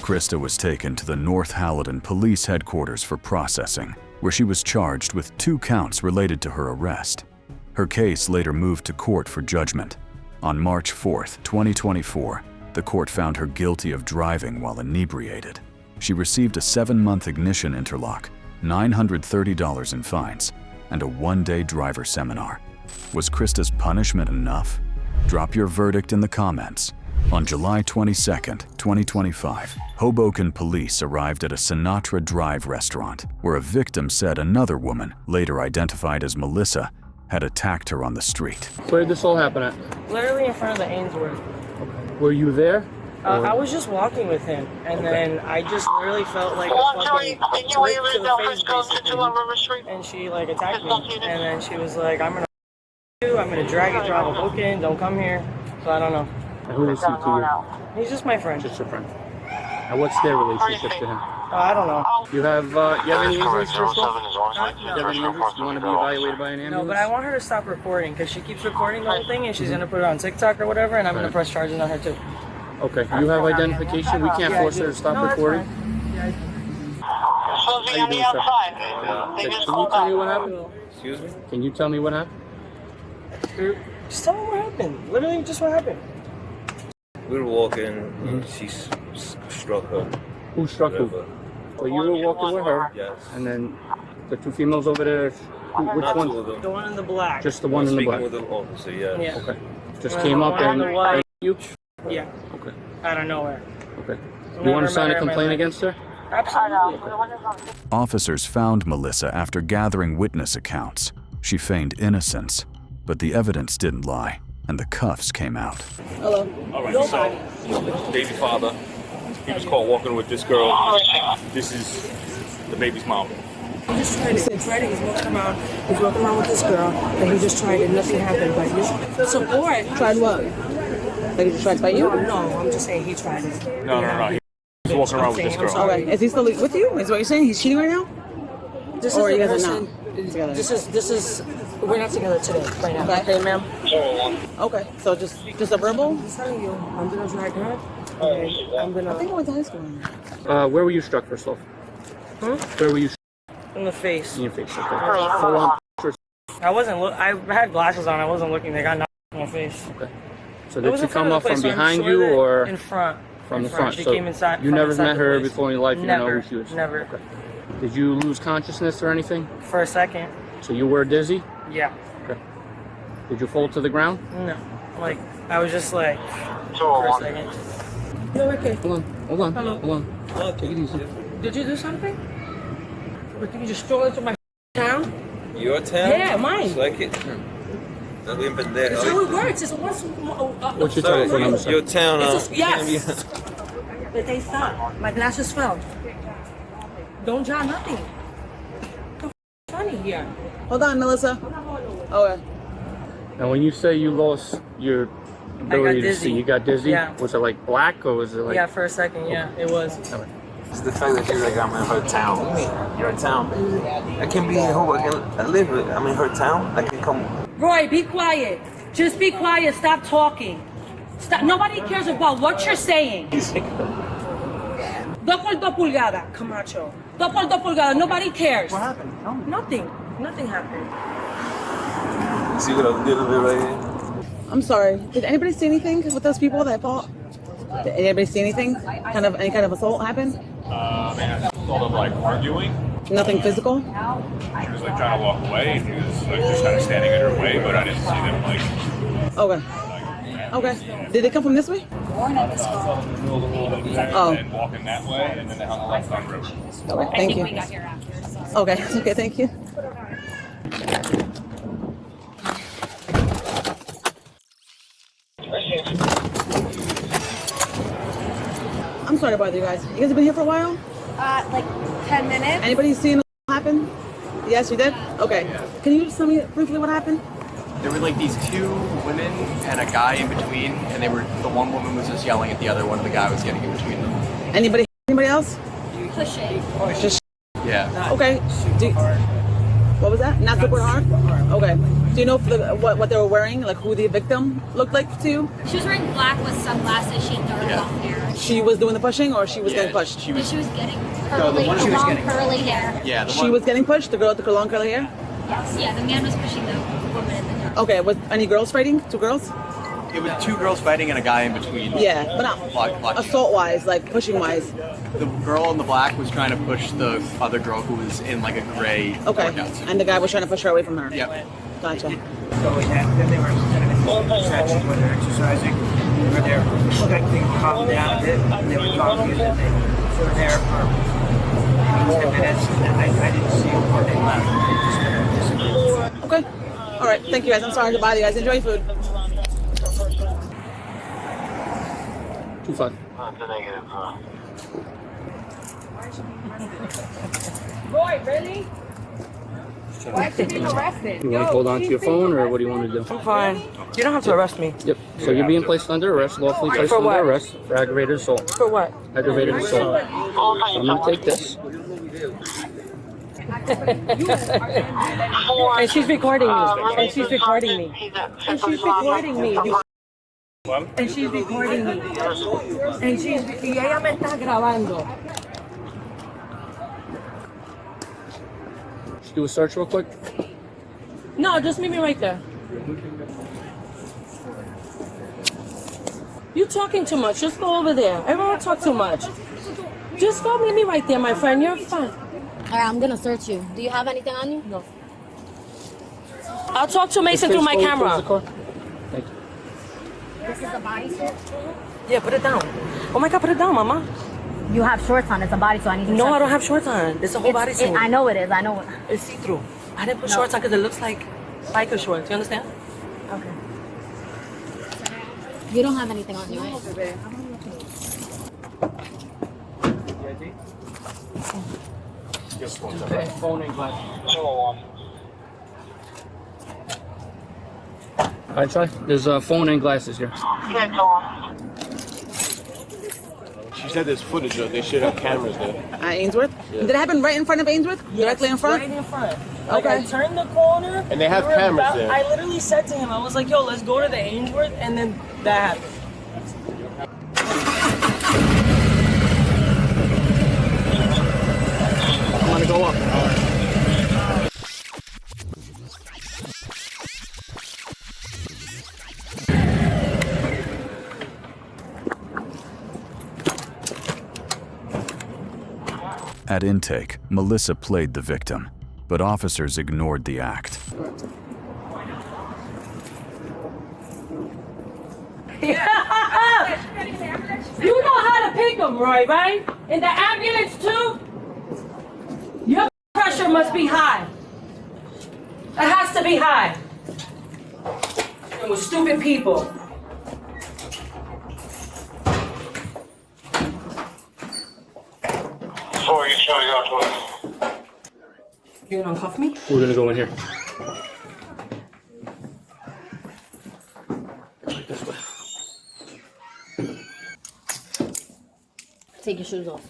Christa was taken to the North Haledon Police headquarters for processing, where she was charged with 2 counts related to her arrest. Her case later moved to court for judgment. On March 4th, 2024, the court found her guilty of driving while inebriated. She received a 7-month ignition interlock, $930 in fines, and a 1-day driver seminar. Was Christa's punishment enough? Drop your verdict in the comments. On July 22nd, 2025, Hoboken Police arrived at a Sinatra Drive restaurant, where a victim said another woman, later identified as Melissa, had attacked her on the street. Where did this all happen at? Literally in front of the Ainsworth. Were you there? I was just walking with him, and then I just literally felt like a fucking whip to the face, basically. And she like attacked me, and then she was like, "I'm gonna drag you through Hoboken. Don't come here." So I don't know. And who is he to you? He's just my friend. Just your friend. And what's their relationship to him? I don't know. You have any injuries, first of all? You have any injuries? You want to be evaluated by an ambulance? No, but I want her to stop recording, because she keeps recording the whole thing, and she's gonna put it on TikTok or whatever, and I'm gonna press charges on her too. Okay. You have identification. We can't force her to stop recording. How you doing, sir? Can you tell me what happened? Excuse me? Can you tell me what happened? Just tell me what happened. Literally, just what happened. We were walking, and she struck her. Who struck who? So you were walking with her? Yes. And then the 2 females over there, which Not one? 2 of them. The one in the black. Just the one in the black? Speaking with the officer, yes. Yeah. Okay. Just came up and you? Yeah. Okay. Out of nowhere. Okay. You want to sign a complaint against her? Absolutely. Officers found Melissa after gathering witness accounts. She feigned innocence, but the evidence didn't lie, and the cuffs came out. Hello. All right, so baby father, he was caught walking with this girl. This is the baby's mom. He just tried it. He's walking around. He's walking around with this girl, and he just tried it. Nothing happened. But you support. Tried what? Like he just tried to fight you? No, I'm just saying he tried it. No. He's walking around with this girl. Okay. Is he still with you? Is what you're saying? He's cheating right now? This Or is you the guys are person. This is. We're not together today, right now. Okay, ma'am. Okay, so just a verbal? I'm just telling you, I'm gonna drag her. I'm gonna. I think I went to high school. Where were you struck, first off? Hmm? Where were you struck? In the face. In your face, okay. Full on. I wasn't. I had glasses on. I wasn't looking. They got knocked in my face. Okay. So did she come up from behind you or in front? From the front. She so came inside. You never met her before in your life. You Never. don't know who she was. Never. Okay. Did you lose consciousness or anything? For a second. So you were dizzy? Yeah. Okay. Did you fall to the ground? No. Like I was just like for a second. No, okay. Hold on. Hello. Hold on. Take it easy. Did you do something? Or did you just stroll into my town? Your town? Yeah, mine. Just like it? That's how it works. It's once. What's your telephone number, sir? Your town, yes. But they stopped. My glasses fell. Don't draw nothing. Funny here. Hold on, Melissa. Okay. Now, when you say you lost your ability to see, you got dizzy? Yeah. Was it like black or was it like... Yeah, for a second, yeah, it was. It's the fact that she's like, I'm in her town. Your town. I can be in Hoboken. I live in, I'm in her town. I can come. Roy, be quiet. Just be quiet. Stop talking. Stop. Nobody cares about what you're saying. 2 por 2 pulgadas, Camacho. 2 por 2 pulgadas. Nobody cares. What happened? Tell me. Nothing. Nothing happened. You see what I'm dealing with right here? I'm sorry. Did anybody see anything with those people that fought? Did anybody see anything? Any kind of assault happen? Man, sort of like arguing. Nothing physical? She was like trying to walk away, and he was like just kind of standing in her way, but I didn't see them like. Okay. Okay. Did they come from this way? Oh. And walking that way, and then they hung a left on road. Okay. Thank you. Okay. Okay. Thank you. I'm sorry to bother you guys. You guys have been here for a while? Like 10 minutes. Anybody seen what happened? Yes, you did? Okay. Can you just tell me briefly what happened? There were like these 2 women and a guy in between, and the one woman was just yelling at the other one, and the guy was getting in between them. Anybody else? Pushing. Just Yeah. okay. What was that? Not super hard? Okay. Do you know what they were wearing? Like who the victim looked like to you? She was wearing black with sunglasses. She had dark long hair. She was doing the pushing or she was getting pushed? She was getting curly, curly hair. Yeah. She was getting pushed? The girl with the long curly hair? Yes. Yeah, the man was pushing the woman in the dark. Okay. Was any girls fighting? 2 girls? It was 2 girls fighting and a guy in between. Yeah, but not Black. assault-wise, like pushing-wise. The girl in the black was trying to push the other girl who was in like a gray Okay. workout suit. And the guy was trying to push her away from her? Yep. Gotcha. So then they were in a section where they're exercising. They were there expecting to calm down a bit. And they were talking and then they were there for 10 minutes and then I didn't see them before they left. They just Okay. All right. Thank you guys. I'm sorry to bother you guys. Enjoy your food. 2-5. Roy, really? Why is she being arrested? You want to hold on to your phone or what do you want to do? I'm fine. You don't have to arrest me. Yep. So you're being placed under arrest, lawfully placed For under what? arrest for aggravated assault. For what? Aggravated assault. So I'm going to take this. And she's recording me. And she's recording me. And she's recording me. And she's recording me. And y ella me está grabando. Just do a search real quick. No, just meet me right there. You talking too much. Just go over there. Everyone talk too much. Just go meet me right there, my friend. You're fine. All right, I'm gonna search you. Do you have anything on you? No. I'll talk to Mason through my camera. Thank you. This is a bodysuit. Yeah, put it down. Oh my God, put it down, Mama. You have shorts on. It's a bodysuit. I need to No, check I don't it. have shorts on. It's a whole bodysuit. I know it is. I know it. It's see-through. I didn't put No. shorts on because it looks like biker shorts. You understand? Okay. You don't have anything on you, right? Okay, phone and glasses. All right, try. There's a phone and glasses here. She said there's footage of. They should have cameras there. At Ainsworth? Yeah. Did it happen right in front of Ainsworth? Directly in front? Right in front. Like Okay. I turned the corner. And they have we were cameras about- there. I literally said to him, I was like, yo, let's go to the Ainsworth, and then that happened. I want to go up. At intake, Melissa played the victim, but officers ignored the act. You know how to pick them, Roy, right? In the ambulance, too? Your pressure must be high. It has to be high. And with stupid people. You gonna uncuff me? We're gonna go in here. Take your shoes off.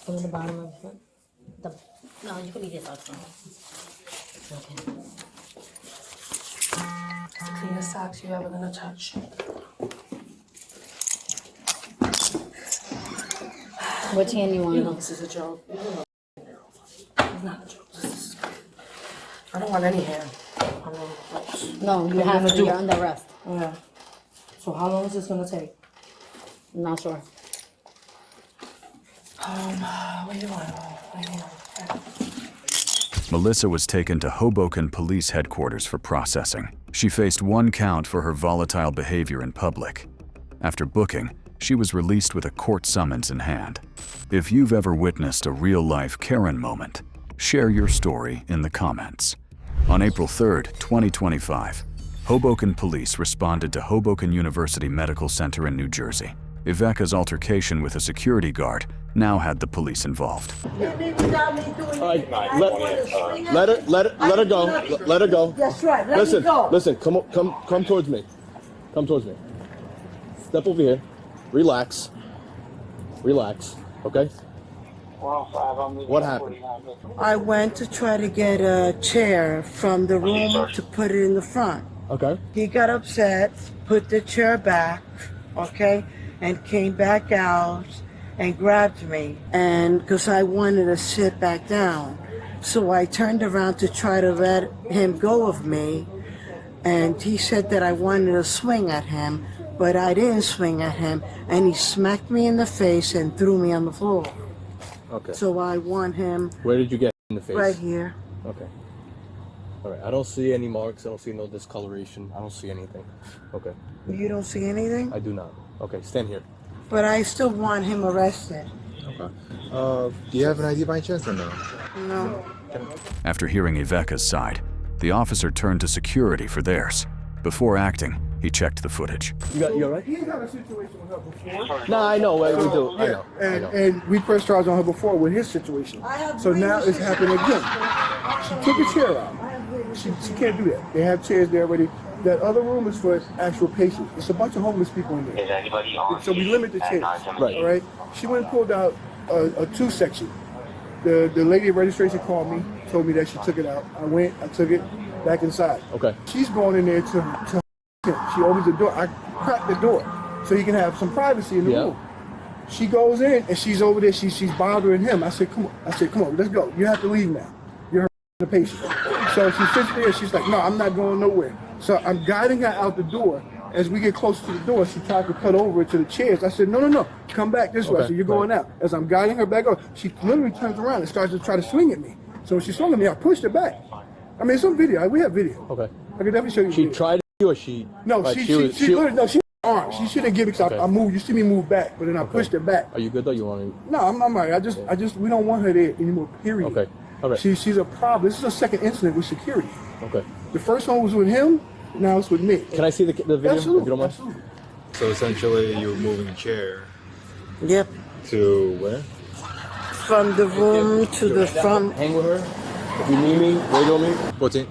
Go to the bottom of your foot. No, you can leave your socks on. Okay. Cleanest socks you ever gonna touch. Which hand you want? You know this is a joke. It's not a joke. I don't want any hand. No, you have to. You're under arrest. Yeah. So how long is this gonna take? I'm not sure. What do you want? Melissa was taken to Hoboken Police headquarters for processing. She faced 1 count for her volatile behavior in public. After booking, she was released with a court summons in hand. If you've ever witnessed a real-life Karen moment, share your story in the comments. On April 3rd, 2025, Hoboken Police responded to Hoboken University Medical Center in New Jersey. Ivecka's altercation with a security guard now had the police involved. Let her go. Let her go. That's right. Let me go. Listen. Come towards me. Come towards me. Step over here. Relax. Okay. What happened? I went to try to get a chair from the room to put it in the front. Okay. He got upset, put the chair back, okay, and came back out and grabbed me. And because I wanted to sit back down. So I turned around to try to let him go of me. And he said that I wanted to swing at him, but I didn't swing at him. And he smacked me in the face and threw me on the floor. Okay. So I want him. Where did you get in the face? Right here. Okay. All right. I don't see any marks. I don't see no discoloration. I don't see anything. Okay. You don't see anything? I do not. Okay. Stand here. But I still want him arrested. Okay. Do you have an ID by chance or no? No. After hearing Ivecka's side, the officer turned to security for theirs. Before acting, he checked the footage. You all right? He's had a situation with her before. No, I know. We do. Yeah, I know. and we pressed charges on her before with his situation. So now it's happening again. She took a chair out. She can't do that. They have chairs there already. That other room is for actual patients. It's a bunch of homeless people in there. So we limit the chairs. Right. All right. She went and pulled out a 2 section. The lady at registration called me, told me that she took it out. I went, I took it back inside. Okay. She's going in there to she opens the door. I cracked the door so you can have some privacy in the room. She goes in and she's over there. She's bothering him. I said, come on, let's go. You have to leave now. You're the patient. So she sits there. She's like, no, I'm not going nowhere. So I'm guiding her out the door. As we get close to the door, she tried to cut over to the chairs. I said, no, come back this way. So you're going out. As I'm guiding her back up, she literally turns around and starts to try to swing at me. So she swung at me. I pushed her back. I mean, it's on video. We have video. Okay. I can definitely show you. She tried to, or she? No, like she armed. She shouldn't give it. Okay. I moved. You see me move back, but then I pushed her back. Are you good though? You want to? No, I'm all right. I just, we don't want her there anymore. Period. Okay. All right. She's a problem. This is a second incident with security. Okay. The first one was with him. Now it's with me. Can I see the video? Absolutely. If you don't mind? Absolutely. So essentially, you were moving the chair. Yep. To where? From the room to the front. Hang with her. If you need me, wait on me. 14.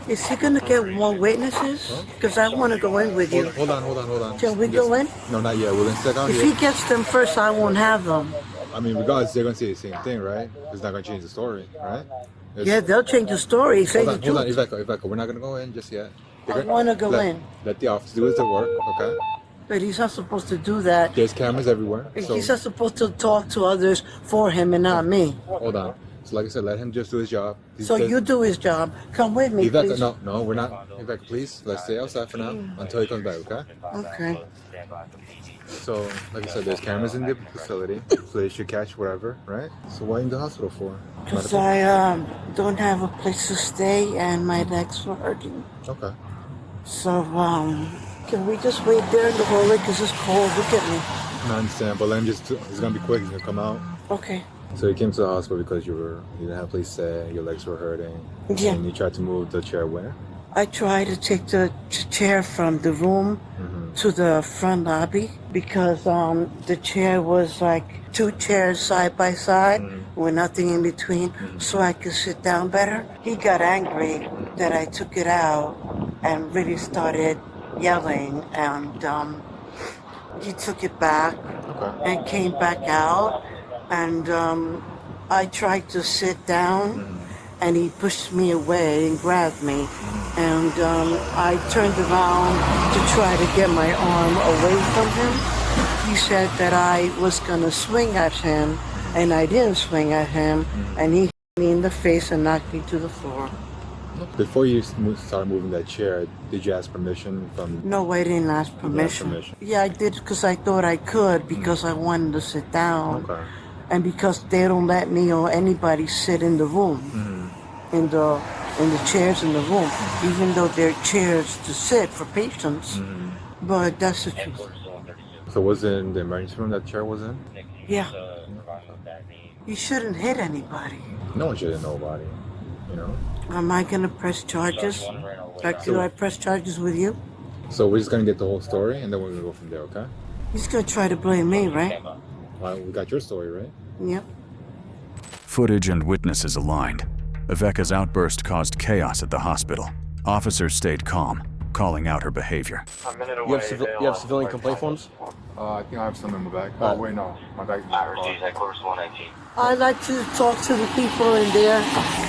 Is he gonna get more witnesses? Because I want to go in with you. Hold on. Shall we go in? No, not yet. We're gonna sit down If here. he gets them first, I won't have them. I mean, regardless, they're gonna say the same thing, right? It's not gonna change the story, right? Yeah, they'll change the story. Say the Hold on, truth. Ivecka, we're not gonna go in just yet. I want to go in. Let the officer do his work, okay? But he's not supposed to do that. There's cameras everywhere. So He's not supposed to talk to others for him and not me. hold on. So like I said, let him just do his job. So you do his job. Come with me, Ivecka, please. no, we're not. Ivecka, please, let's stay outside for now until he comes back, okay? Okay. So, like I said, there's cameras in the facility, so they should catch whatever, right? So why in the hospital for? Because I don't have a place to stay and my legs were hurting. Okay. So, can we just wait there in the hallway because it's cold? Look at me. I understand, but let him just, he's gonna be quick, he's gonna come out. Okay. So you came to the hospital because you didn't have a place to stay, your legs were hurting. Yeah. And you tried to move the chair where? I tried to take the chair from the room to the front lobby because the chair was like 2 chairs side by side with nothing in between so I could sit down better. He got angry that I took it out and really started yelling, and he took it back and came back out, and I tried to sit down and he pushed me away and grabbed me, and I turned around to try to get my arm away from him. He said that I was gonna swing at him, and I didn't swing at him, and he hit me in the face and knocked me to the floor. Before you started moving that chair, did you ask permission from? No, I didn't ask permission. Yeah, I did because I thought I could, because I wanted to sit down. Okay. And because they don't let me or anybody sit in the room, in the chairs in the room, even though they're chairs to sit for patients. But that's the truth. So was it in the emergency room that chair was in? Yeah. You shouldn't hit anybody. No one should hit nobody, you know? Am I gonna press charges? Like, do I press charges with you? So we're just gonna get the whole story and then we're gonna go from there, okay? He's gonna try to blame me, right? Well, we got your story, right? Yep. Footage and witnesses aligned. Ivecka's outburst caused chaos at the hospital. Officers stayed calm, calling out her behavior. You have civilian complaint forms? I think I have some in my bag. Oh, wait, no. My bag's in my car. I'd like to talk to the people in there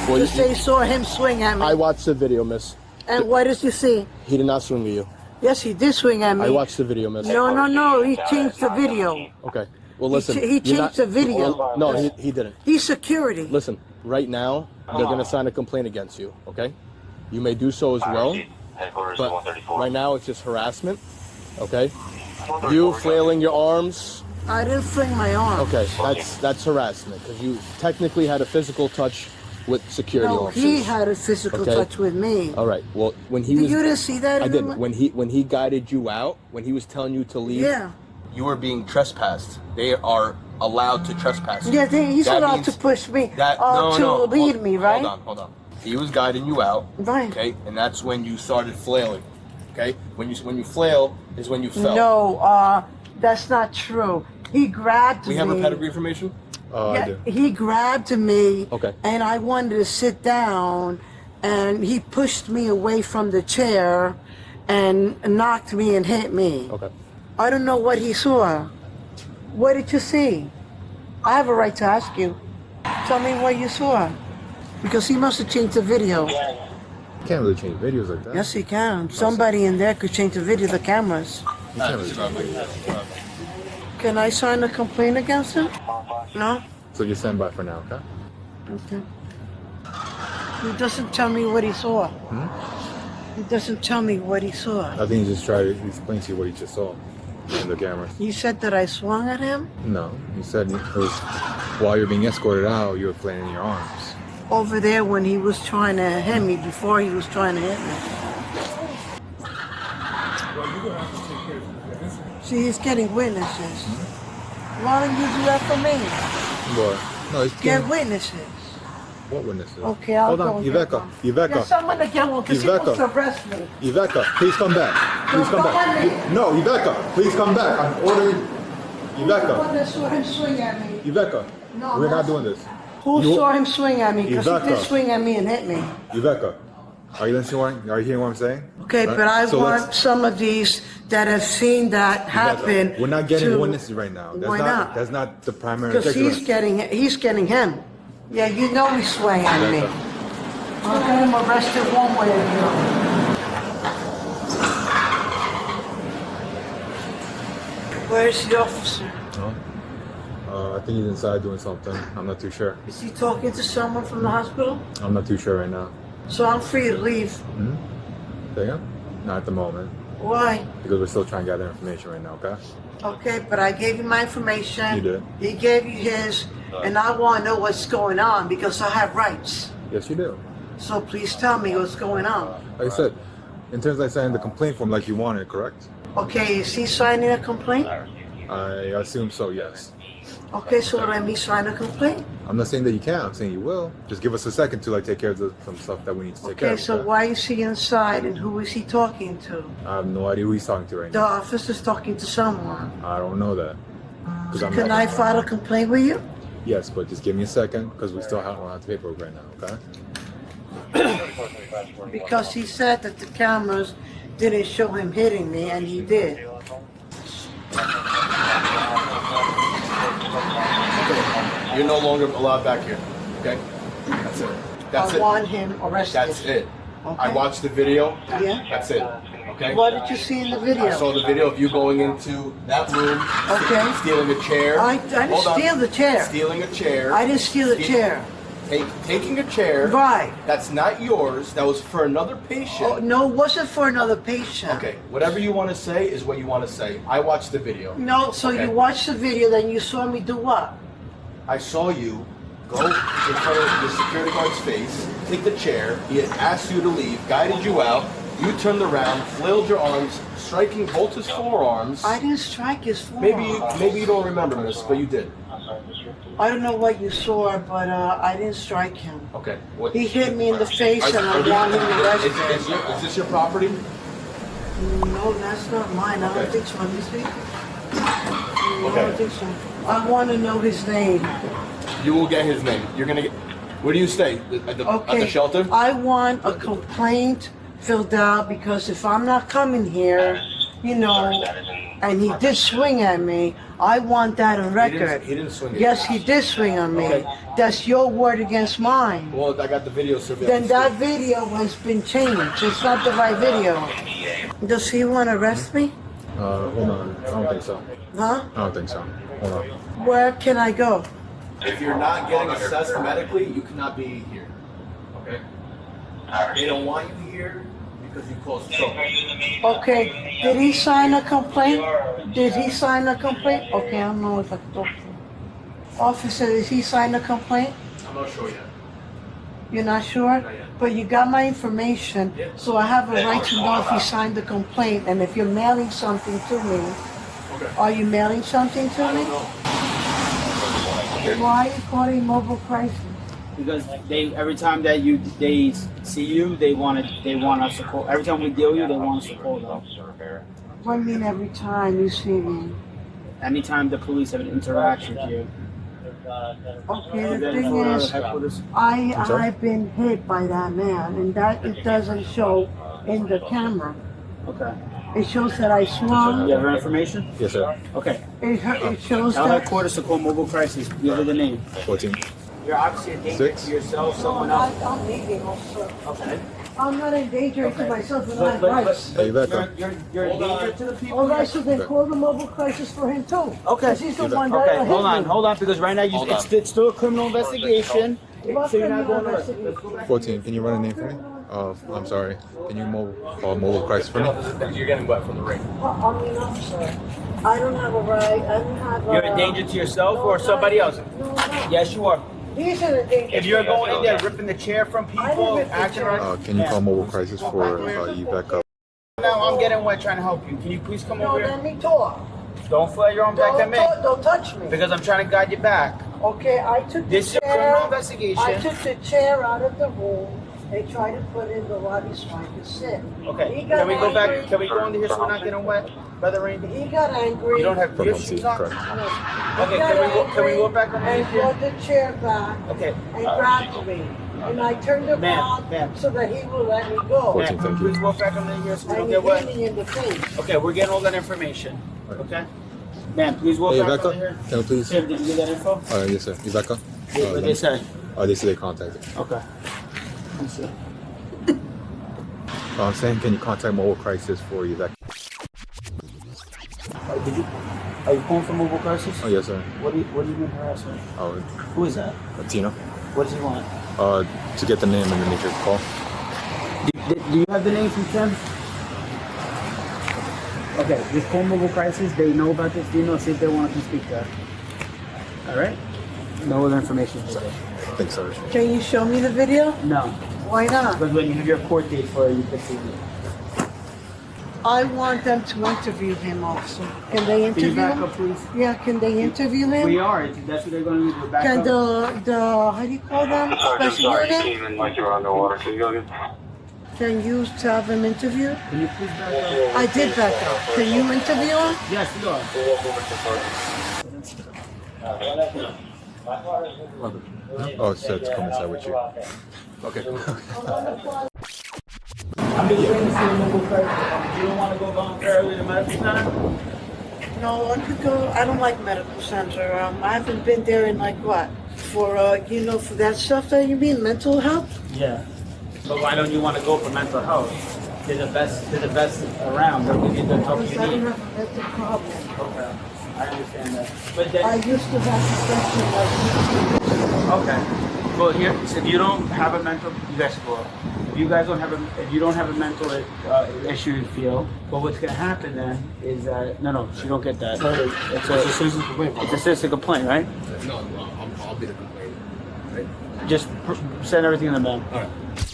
because they saw him swing at me. I watched the video, miss. And what did you see? He did not swing at you. Yes, he did swing at me. I watched the video, miss. No. He changed the video. Okay. Well, listen. He changed the video. No, he didn't. He's security. Listen, right now, they're going to sign a complaint against you, okay? You may do so as well, but right now it's just harassment, okay? You flailing your arms. I didn't fling my arm. Okay, that's harassment because you technically had a physical touch with security officers. No, he had a physical touch with me. All right. Well, when he You didn't see that? I didn't. When he guided you out, when he was telling you to leave. Yeah. You were being trespassed. They are allowed to trespass you. Yeah, he's allowed to push me, lead me, right? Hold on. He was guiding you out. Right. Okay, and that's when you started flailing. Okay, when you flail is when you fell. No, that's not true. He grabbed me. We have a pedigree information? I do. He grabbed me. Okay. And I wanted to sit down, and he pushed me away from the chair, and knocked me and hit me. Okay. I don't know what he saw. What did you see? I have a right to ask you. Tell me what you saw. Because he must have changed the video. You can't really change videos like that. Yes, he can. Somebody in there could change the video, the cameras. You can't really change videos. Can I sign a complaint against him? No? So you stand by for now, okay? Okay. He doesn't tell me what he saw. He doesn't tell me what he saw. I think he just tried to explain to you what he just saw in the cameras. You said that I swung at him? No, you said it was while you're being escorted out, you were flailing your arms. Over there when he was trying to hit me, before he was trying to hit me. See, he's getting witnesses. Why don't you do that for me? What? No, he's Get witnesses. What witnesses? Okay, I'll Hold go on, and Ivecka. There's someone to get one because he wants to arrest me. Ivecka, please come back. Please come back. No, Ivecka, please come back. I'm ordering. Ivecka. The one that saw him swing at me. Ivecka, No, we're not doing this. Who saw him swing at me? Because he did Ivecka. swing at me and hit me. Ivecka, are you listening? Are you hearing what I'm saying? Okay, Right? but I So want some of these that have seen that happen. We're not getting to- witnesses right now. That's Why not? That's not the primary Because objective. he's getting him. Yeah, you know he swung at me. I'll get him arrested one way or the other. Where's the officer? I think he's inside doing something. I'm not too sure. Is he talking to someone from the hospital? I'm not too sure right now. So I'm free to leave. Say again? Not at the moment. Why? Because we're still trying to gather information right now, okay? Okay, but I gave you my information. You did. He gave you his, and I want to know what's going on because I have rights. Yes, you do. So please tell me what's going on. Like I said, in terms of like signing the complaint form like you wanted, correct? Okay, is he signing a complaint? I assume so, yes. Okay, so let me sign a complaint. I'm not saying that you can, I'm saying you will. Just give us a second to like take care of some stuff that we need to take care Okay, of. so why is he inside and who is he talking to? I have no idea who he's talking to right The now. officer's talking to someone. I don't know that. 'Cause I'm Can not- I file a complaint with you? Yes, but just give me a second because we still don't have the paperwork right now, okay? Because he said that the cameras didn't show him hitting me, and he did. You're no longer allowed back here. Okay? That's it. That's I it. want him arrested. That's it. Okay. I watched the video. Yeah? That's it. Okay? What did you see in the video? I saw the video of you going into that room, Okay. stealing a chair. I didn't Hold on. steal the chair. Stealing a chair. I didn't steal the chair. Taking a chair. Right. That's not yours. That was for another patient. Oh, no, it wasn't for another patient. Okay, whatever you want to say is what you want to say. I watched the video. No, so Okay. you watched the video, then you saw me do what? I saw you go in front of the security guard's face, take the chair. He had asked you to leave, guided you out. You turned around, flailed your arms, striking both his forearms. I didn't strike his forearm. Maybe you don't remember, miss, but you did. I don't know what you saw, but I didn't strike him. Okay. What? He hit me in the face, and I want him arrested. Is this your property? No, that's not mine. I don't Okay. think so. Let me see. No, I Okay. don't think so. I want to know his name. You will get his name. You're gonna get. Where do you stay? At the shelter? I want a complaint filled out because if I'm not coming here, you know, and he did swing at me, I want that on record. He didn't swing at Yes, you. he did swing on me. Okay. That's your word against mine. Well, I got the video surveillance. Then that video has been changed. It's not the right video. Does he want to arrest me? Hold on. I don't think so. Huh? I don't think so. Hold on. Where can I go? If you're not getting assessed medically, you cannot be here. Okay? They don't want you here because you caused trouble. Okay, did he sign a complaint? Did he sign a complaint? Okay, I don't know if I can talk to him. Officer, did he sign a complaint? I'm not sure yet. You're not sure? But you got my information, so I have a right to know if he signed the complaint, and if you're mailing something to me. Are you mailing something to me? Why are you calling mobile crisis? Because they every time that they see you, they want us to call. Every time we deal with you, they want us to call them. What do you mean every time you see me? Anytime the police have an interaction with you. Okay, the thing is, I've been hit by that man, and that it doesn't show in the camera. Okay. It shows that I swung. You have her information? Yes, sir. Okay. It shows Tell that. headquarters to call mobile crisis. Give her the name. 14. You're obviously a danger to yourself, someone I'm else. not leaving also. Okay. I'm not in danger to myself and my But rights. Hey, Ivecka. you're a danger to the people. All right, so then call the mobile crisis for him too. Okay. 'Cause he's the one that Okay, hit hold on, because right now Hold on. it's still a criminal investigation. So you're not going to arrest. 14. Can you run a name for me? I'm sorry. Can you call mobile crisis for me? You're getting wet from the rain. I mean, I'm sorry. I don't have a right. I don't have a. You're a danger to yourself or somebody else? Yes, you are. He's in a danger. If you're going in there ripping the chair from people, acting right. Can you call mobile crisis for Ivecka? Now I'm getting wet trying to help you. Can you please come No, over let here? me talk. Don't fly your arm back at me. Don't touch me. Because I'm trying to guide you back. Okay, I took This is the a criminal chair. investigation. I took the chair out of the room. They tried to put in the lobby so I could sit. Okay. He got Can we go back? angry. Can we go into here so we're not getting wet by the rain? He got angry. You don't have your shoes on? Okay, can we go back on and here? brought the chair back Okay. and grabbed me. And I turned around ma'am. so that he would let me go. Ma'am, can you please walk back on in here so we don't And get he wet? hit me in the face. Okay, we're getting all that information. Okay? Ma'am, please walk Hey, back on in Ivecka. here. Can you please? Tim, did you get that info? Yes, sir. Ivecka. What did they say? They say they contacted. Okay. Let's see. I'm saying, can you contact mobile crisis for Ivecka? Are you calling for mobile crisis? Oh, yes, sir. What do you mean harassment? Who is that? Tina. What does he want? To get the name and then make your call. Do you have the name from Tim? Okay, this phone mobile crisis, they know about this. Do you know, see if they want to speak to her? All right? No other information. Thanks, sir. Can you show me the video? No. Why not? Because when you have your court date for it, you can see it. I want them to interview him also. Can they interview back him? up, please? Yeah, can they interview him? We are. That's what they're going to do. Back Can up. the how do you call them? Special unit? Like you're underwater. Can you go again? Can you have him interview? Can you please back up? I did back up. Can you interview him? Yes, we are. Oh, so it's come inside with you. Okay. I'm just waiting to see a mobile crisis. You don't want to go voluntarily to medical center? No, I could go. I don't like medical center. I haven't been there in like what? For for that stuff that you mean, mental health? Yeah. But why don't you want to go for mental health? They're the best around. They'll give you the help Because you I don't need. have a mental problem. Okay. I understand that. But then, I used to have depression okay. Well, here, so if you don't have a mental, you guys should go up. If you don't have a mental issue you feel, but what's going to happen then is that, no, she don't get that. It's a citizen complaint. It's a citizen complaint, right? No, I'll be the complainant. Right? Just send everything in the mail. All right.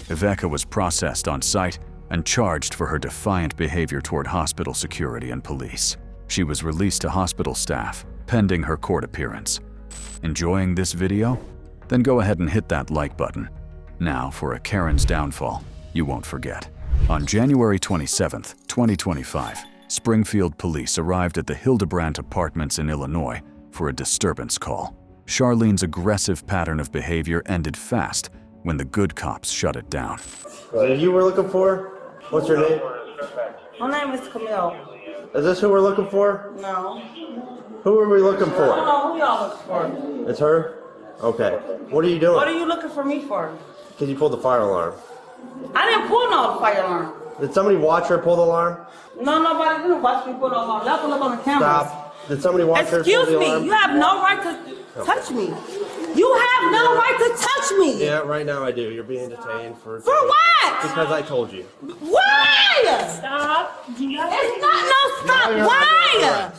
Ivecka was processed on site and charged for her defiant behavior toward hospital security and police. She was released to hospital staff, pending her court appearance. Enjoying this video? Then go ahead and hit that like button. Now for a Karen's downfall you won't forget. On January 27th, 2025, Springfield Police arrived at the Hildebrandt Apartments in Illinois for a disturbance call. Charlene's aggressive pattern of behavior ended fast when the good cops shut it down. You were looking for? What's your name? My name is Camille. Is this who we're looking for? No. Who are we looking I don't for? know who y'all looking for. It's her? Okay. What are you doing? What are you looking for me for? Because you pulled the fire alarm. I didn't pull no fire alarm. Did somebody watch her pull the alarm? No, nobody didn't watch me pull no alarm. Y'all pull up on the cameras. Stop. Did somebody watch her pull the alarm? Excuse me, you have no right to touch me. You have no right to touch me. Yeah, right now I do. You're being detained for... For what? Because I told you. Why? Stop. It's not no stop. Why?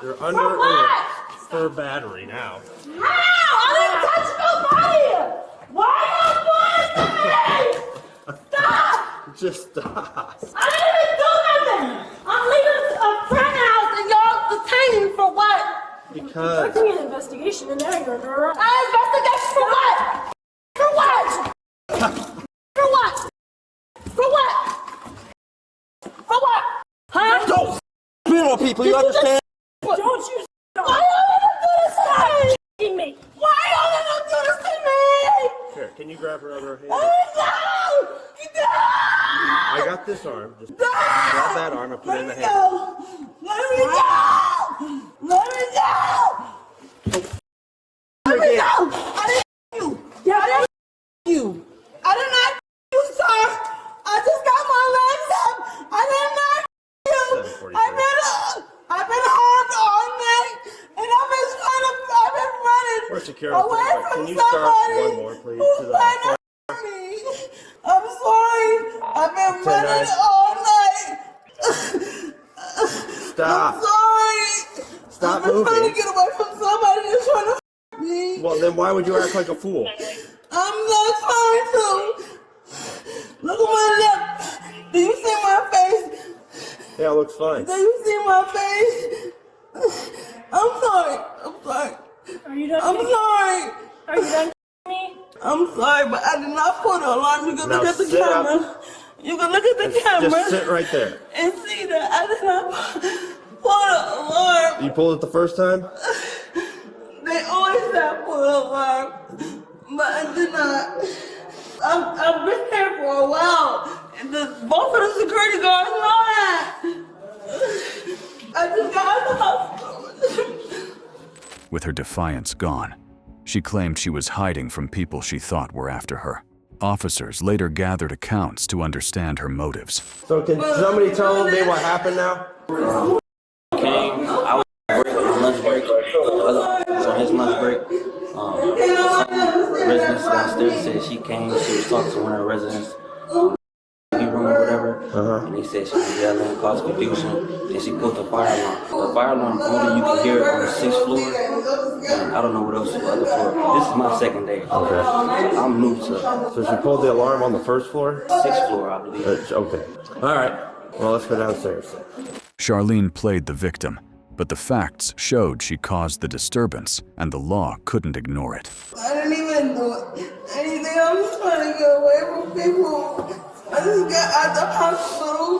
You're under For what? arrest for battery now. How? I didn't touch nobody. Why are you doing this to me? Stop. Just stop. I didn't even do nothing. I'm leaving a friend house and y'all detaining me for what? Because... Doing an investigation in there, you're under arrest. An investigation for what? For what? For what? For what? For what? Huh? Don't spit on people, you understand? Don't you? Why y'all gonna do this to me? Why y'all gonna do this to me? Here, can you grab her over her hand? No! No! I got this arm. Just grab that arm and put it in the hand. Let me go! Let me go! Let me go! I didn't you. I didn't you. I did not you, sir. I just got my legs up. I did not you. I've been harmed all night, and I've been running We're security. away from Can you somebody start one more, please? who's To the trying to hurt me. I'm sorry. I've been running all night. Stop. I'm sorry. Stop I've been trying moving. to get away from somebody that's trying to me. Well, then why would you act like a fool? I'm not trying to. Look at my lip. Do you see my face? Yeah, it looks fine. Do you see my face? I'm sorry. I'm sorry. Are you done? I'm sorry. Are you done me? I'm sorry, but I did not pull the alarm. You can Now look at the sit up. camera. You can look at the camera. Just sit right there. And see that I did not pull the alarm. You pulled it the first time? They always say pull the alarm, but I did not. I've been here for a while, and both of the security guards know that. I just got out of the hospital. With her defiance gone, she claimed she was hiding from people she thought were after her. Officers later gathered accounts to understand her motives. So can somebody tell me what happened now? Came, I was on lunch break. So his lunch break, some residents downstairs said she came, she was talking to one of the residents, room or whatever. And they said she was yelling, caused confusion. Then she put the fire alarm. The fire alarm only you can hear it on the 6th floor. And I don't know what else is the other floor. This is my second day. Okay. I'm new to. So she pulled the alarm on the first floor? 6th floor, I believe. Okay. All right. Well, let's go downstairs. Charlene played the victim, but the facts showed she caused the disturbance, and the law couldn't ignore it. I didn't even do anything. I'm just trying to get away from people. I just got out the hospital.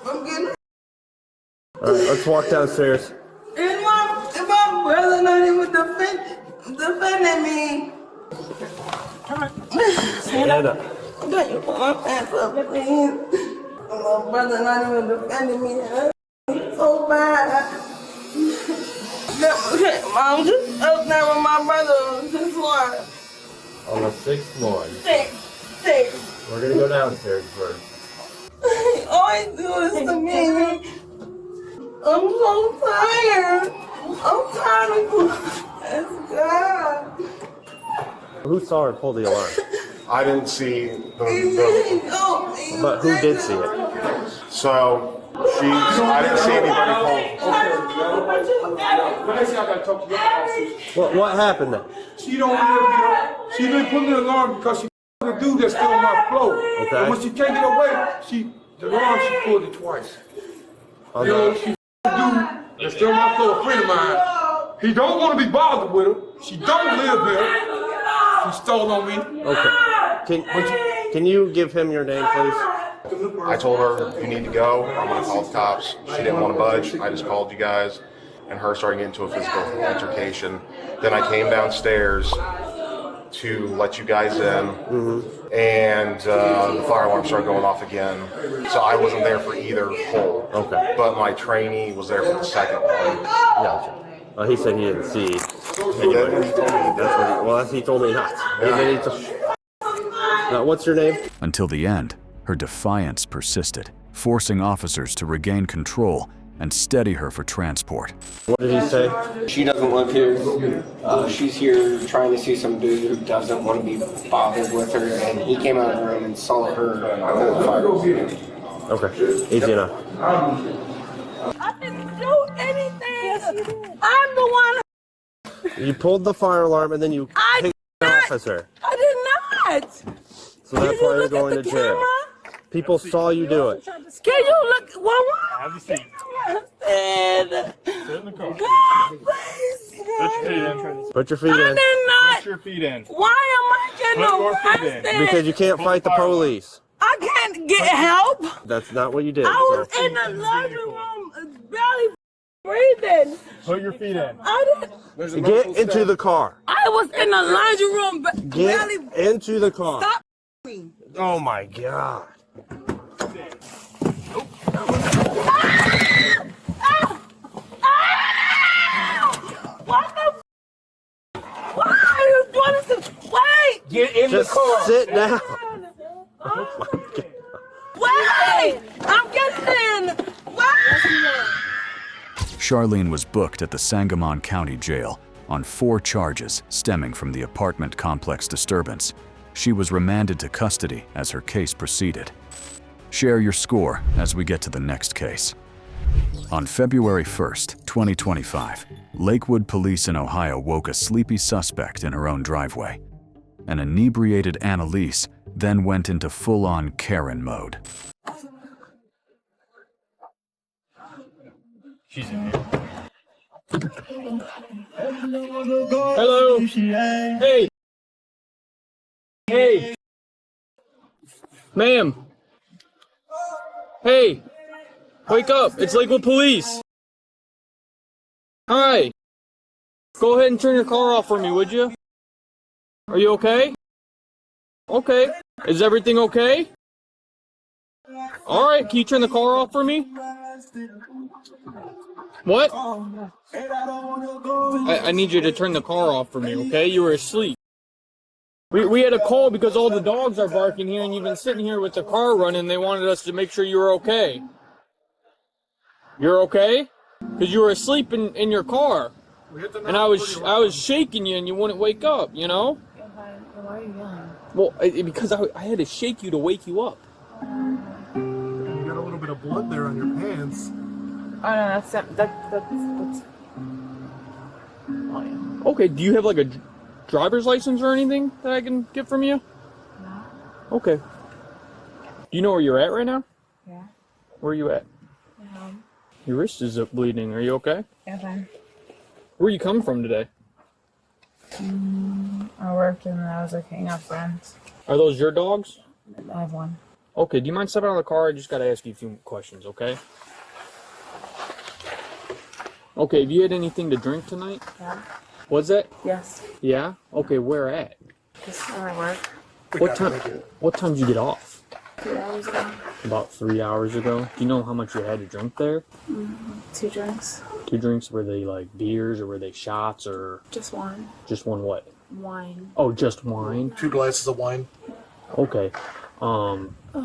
I'm getting. All right, let's walk downstairs. And my brother not even defending me. Stand up. Can you put my pants up, please? My brother not even defending me. It's so bad. Okay, Mom, just up there with my brother on the 6th floor. On the 6th floor. 6. We're gonna go downstairs first. He always do this to me. I'm so tired. I'm tired of this God. Who saw her pull the alarm? I didn't see the But who did see it? so I didn't see anybody pull. What happened then? She don't live here. She didn't put the alarm because she the dude that's still on my floor. Okay. And when she can't get away, the alarm she pulled it twice. Oh, You know, no. she the dude that's still on my floor, a friend of mine. He don't want to be bothered with her. She don't live here. She stole on me. Okay. Can you give him your name, please? I told her, you need to go. I'm going to call the cops. She didn't want to budge. I just called you guys. And her starting into a physical altercation. Then I came downstairs to let you guys in. And the fire alarm started going off again. So I wasn't there for either pull. Okay. But my trainee was there for the second one. Gotcha. Well, he said he didn't see. He did? He told me He told me not. Now, what's your name? Until the end, her defiance persisted, forcing officers to regain control and steady her for transport. What did he say? She doesn't live here. She's here trying to see some dude who doesn't want to be bothered with her, and he came out of the room and saw her pull the fire. Okay, easy enough. I didn't do anything. I'm the one. You pulled the fire alarm and then you hit an officer. I did not. So that's why you're going to jail. People saw you do it. Can you look? Have a seat. Sit in the car. God, please. Put your feet in. I did not. Put your feet in. Why am I getting arrested? Because you can't fight the police. I can't get help. That's not what you did. I was in the laundry room, barely breathing. Put your feet in. I didn't. Get into the car. I was in the laundry room, barely. Get into the car. Stop me. Oh my God. What the? Why are you doing this? Wait. Get in Just the car. sit down. Wait. I'm getting in. Wait. Charlene was booked at the Sangamon County Jail on 4 charges stemming from the apartment complex disturbance. She was remanded to custody as her case proceeded. Share your score as we get to the next case. On February 1st, 2025, Lakewood Police in Ohio woke a sleepy suspect in her own driveway. An inebriated Analise then went into full-on Karen mode. She's in here. Hello. Hey. Hey. Ma'am. Hey. Wake up. It's Lakewood Police. Hi. Go ahead and turn your car off for me, would you? Are you okay? Okay. Is everything okay? All right. Can you turn the car off for me? What? I need you to turn the car off for me, okay? You were asleep. We had a call because all the dogs are barking here and you've been sitting here with the car running. They wanted us to make sure you were okay. You're okay? Because you were asleep in your car. And I was shaking you and you wouldn't wake up, you know? Why are you yelling? Well, because I had to shake you to wake you up. of blood there on your pants. Oh no, that's. Oh yeah. Okay, do you have like a driver's license or anything that I can get from you? No. Okay. Do you know where you're at right now? Yeah. Where are you at? Your wrist is bleeding. Are you okay? Yeah, fine. Where are you coming from today? I worked and I was like hanging out with friends. Are those your dogs? I have one. Okay, do you mind stepping out of the car? I just got to ask you a few questions, okay? Okay, have you had anything to drink tonight? Yeah. Was that? Yes. Yeah? Okay, where at? Just where I work. What time did you get off? 3 hours ago. About 3 hours ago. Do you know how much you had to drink there? 2 drinks. 2 drinks? Were they like beers or were they shots or? Just one. Just one what? Wine. Oh, just wine? 2 glasses of wine. Okay.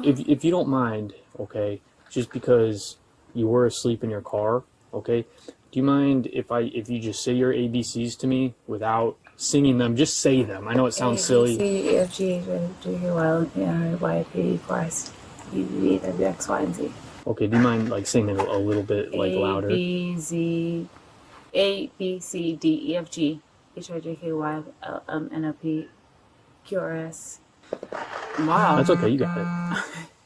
If you don't mind, okay, just because you were asleep in your car, okay, do you mind if you just say your ABCs to me without singing them? Just say them. I know it sounds silly. C, E, F, G, H, I, J, K, L, M, N, O, P, Y, P, Q, R, S, T, V, W, X, Y, and Z. Okay, do you mind like saying it a little bit like louder? A, B, C, D, E, F, G, H, I, J, K, Y, L, M, N, O, P, Q, R, S. Wow. That's okay, you got it.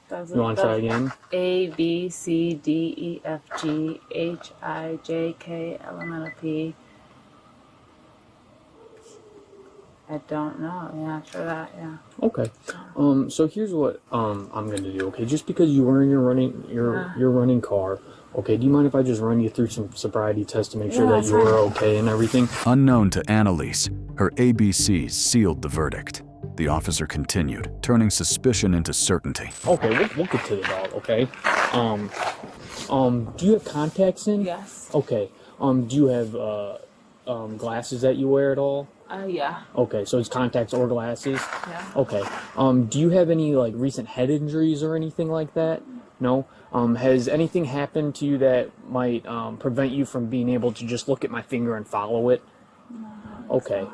You want to try again? A, B, C, D, E, F, G, H, I, J, K, L, M, N, O, P. I don't know. Yeah, sure that, yeah. Okay. So here's what I'm gonna do, okay? Just because you were in your running car, okay, do you mind if I just run you through some sobriety tests to make sure that you were okay and everything? Unknown to Analise, her ABCs sealed the verdict. The officer continued, turning suspicion into certainty. Okay, we'll get to the dog, okay? Do you have contacts in? Yes. Okay. Do you have glasses that you wear at all? Yeah. Okay, so it's contacts or glasses? Yeah. Okay. Do you have any like recent head injuries or anything like that? No? Has anything happened to you that might prevent you from being able to just look at my finger and follow it? No. Okay.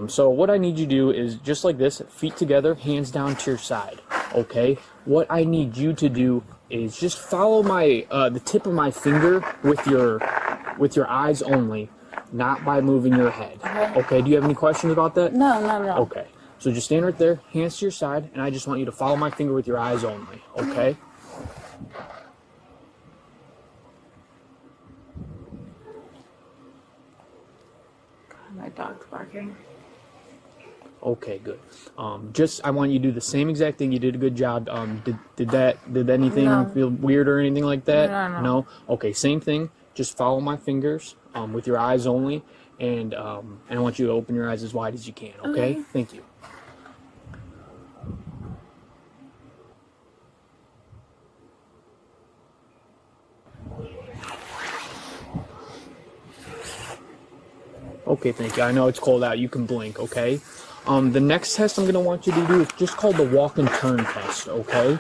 So what I need you to do is just like this, feet together, hands down to your side. Okay? What I need you to do is just follow my the tip of my finger with your eyes only, not by moving your head. Okay, do you have any questions about that? No. Okay, so just stand right there, hands to your side, and I just want you to follow my finger with your eyes only, okay? God, my dog's barking. Okay, good. I want you to do the same exact thing. You did a good job. Did anything feel weird or anything like that? No. Okay, same thing. Just follow my fingers with your eyes only, and I want you to open your eyes as wide as you can, okay? Thank you. Okay, thank you. I know it's cold out. You can blink, okay? The next test I'm going to want you to do is just called the walk and turn test, okay?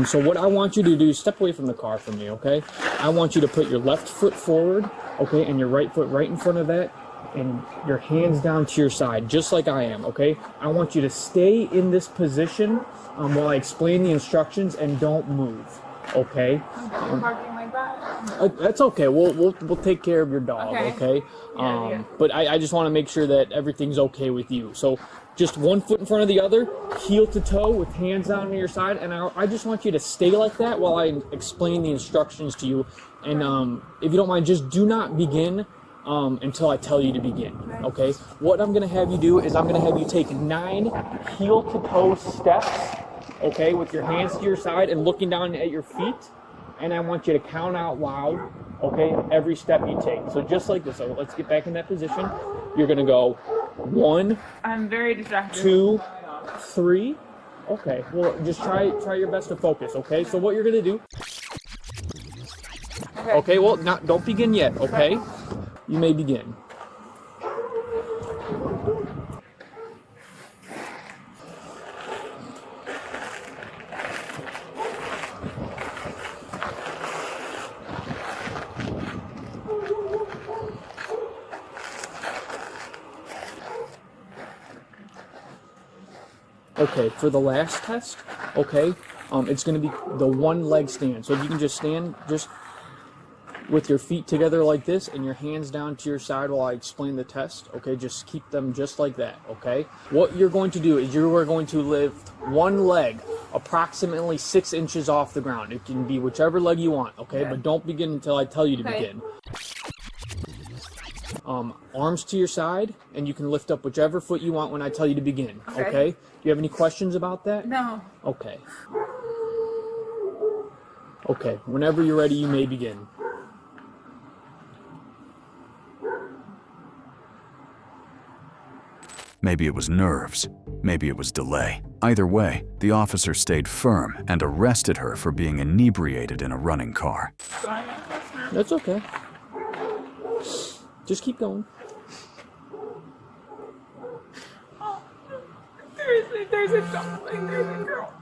So what I want you to do is step away from the car for me, okay? I want you to put your left foot forward, okay, and your right foot right in front of that, and your hands down to your side, just like I am, okay? I want you to stay in this position while I explain the instructions and don't move, okay? Barking like that? That's okay. We'll take care of your dog, okay? Yeah. But I just want to make sure that everything's okay with you. So just one foot in front of the other, heel to toe with hands down to your side, and I just want you to stay like that while I explain the instructions to you. And if you don't mind, just do not begin until I tell you to begin, okay? What I'm going to have you do is I'm going to have you take 9 heel to toe steps, okay, with your hands to your side and looking down at your feet. And I want you to count out loud, okay, every step you take. So just like this. So let's get back in that position. You're going to go 1, I'm very distracted. 2, 3. Okay, well, just try your best to focus, okay? So what you're going to do... Okay, well, don't begin yet, okay? You may begin. Okay, for the last test, okay, It's going to be the one leg stand. So if you can just stand just with your feet together like this and your hands down to your side while I explain the test, okay? Just keep them just like that, okay? What you're going to do is you are going to lift one leg approximately 6 inches off the ground. It can be whichever leg you want, okay? But don't begin until I tell you to begin. Arms to your side, and you can lift up whichever foot you want when I tell you to begin, okay? Do you have any questions about that? No. Okay. Okay, whenever you're ready, you may begin. Maybe it was nerves. Maybe it was delay. Either way, the officer stayed firm and arrested her for being inebriated in a running car. That's okay. Just keep going. There's a dog, like, there's a girl.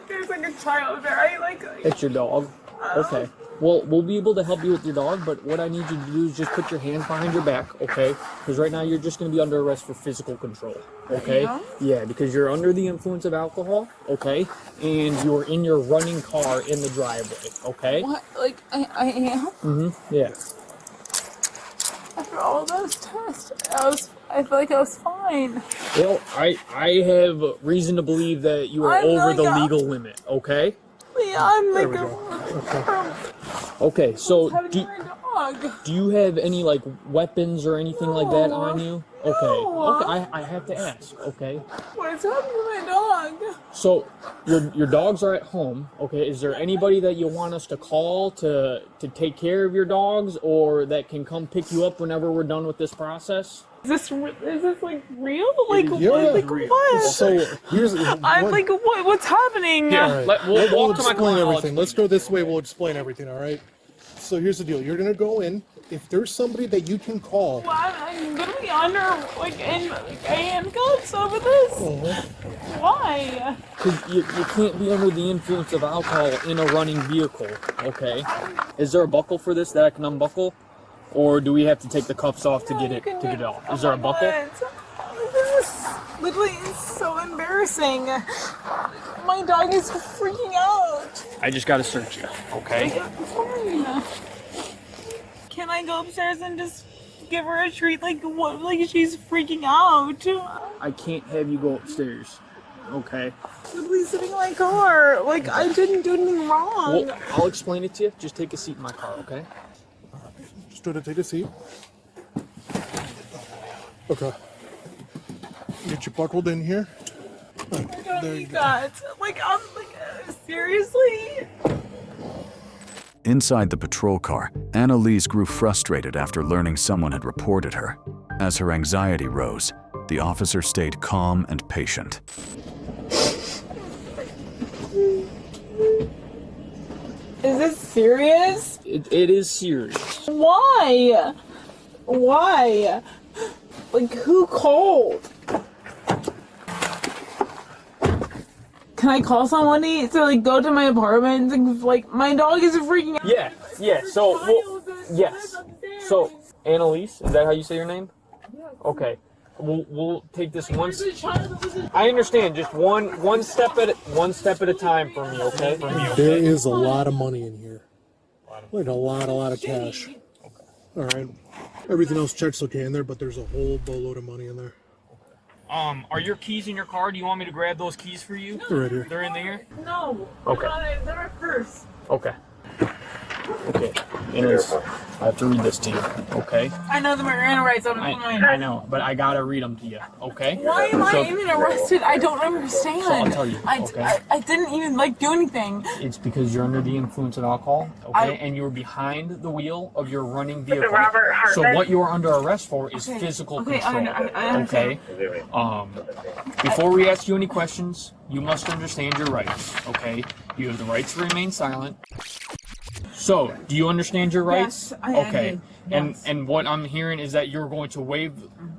There's like a child there. It's your dog. Okay. Well, we'll be able to help you with your dog, but what I need you to do is just put your hands behind your back, okay? Because right now you're just going to be under arrest for physical control, okay? Yeah, because you're under the influence of alcohol, okay? And you're in your running car in the driveway, okay? What? Like, I am? Mm-hmm, yeah. After all those tests, I feel like I was fine. Well, I have reason to believe that you are over the legal limit, okay? Yeah, I'm like Okay, so do you have any like weapons or anything like that on you? Okay, okay, I have to ask, okay? What's happening to my dog? So your dogs are at home, okay? Is there anybody that you want us to call to take care of your dogs, or that can come pick you up whenever we're done with this process? Is this like real? Like Yeah, what? Like real. what? So here's I'm like what's happening? Yeah, we'll walk to my explain car. everything. Let's go this way. We'll explain everything. All right. So here's the deal. You're gonna go in. If there's somebody that you can call. Well, I'm gonna be under like in handcuffs over this. Why? Because you can't be under the influence of alcohol in a running vehicle, okay? Is there a buckle for this that I can unbuckle? Or do we have to take the cuffs off to get it off? Is there a buckle? This is literally so embarrassing. My dog is freaking out. I just gotta search you, okay? Fine. Can I go upstairs and just give her a treat? Like what? Like she's freaking out. I can't have you go upstairs, okay? Literally sitting in my car. Like I didn't do anything wrong. Well, I'll explain it to you. Just take a seat in my car, okay? Just try to take a seat. Okay. Get you buckled in here. I don't need that. Like I'm like seriously. Inside the patrol car, Analise grew frustrated after learning someone had reported her. As her anxiety rose, the officer stayed calm and patient. Is this serious? It is serious. Why? Why? Like who called? Can I call somebody to like go to my apartment and like my dog is freaking out? Yeah, so, yes. So, Analise, is that how you say your name? Okay. We'll take this one. I understand. Just one step at a time for me, okay? There is a lot of money in here. Like a lot of cash. Okay. All right. Everything else checks okay in there, but there's a whole boatload of money in there. Are your keys in your car? Do you want me to grab those keys for you? They're right here. They're in there? No. Okay. They're my purse. Okay. Okay. Anyways, I have to read this to you, okay? I know the Miranda rights. I'm fine. I know, but I gotta read them to you, okay? Why am I even arrested? I don't understand. So I'll tell you, okay? I didn't even like do anything. It's because you're under the influence of alcohol, okay? And you were behind the wheel of your running vehicle. So what you are under arrest for is physical control, okay? Before we ask you any questions, you must understand your rights, okay? You have the right to remain silent. So, do you understand your rights? Yes, I do. Yes. And what I'm hearing is that you're going to waive,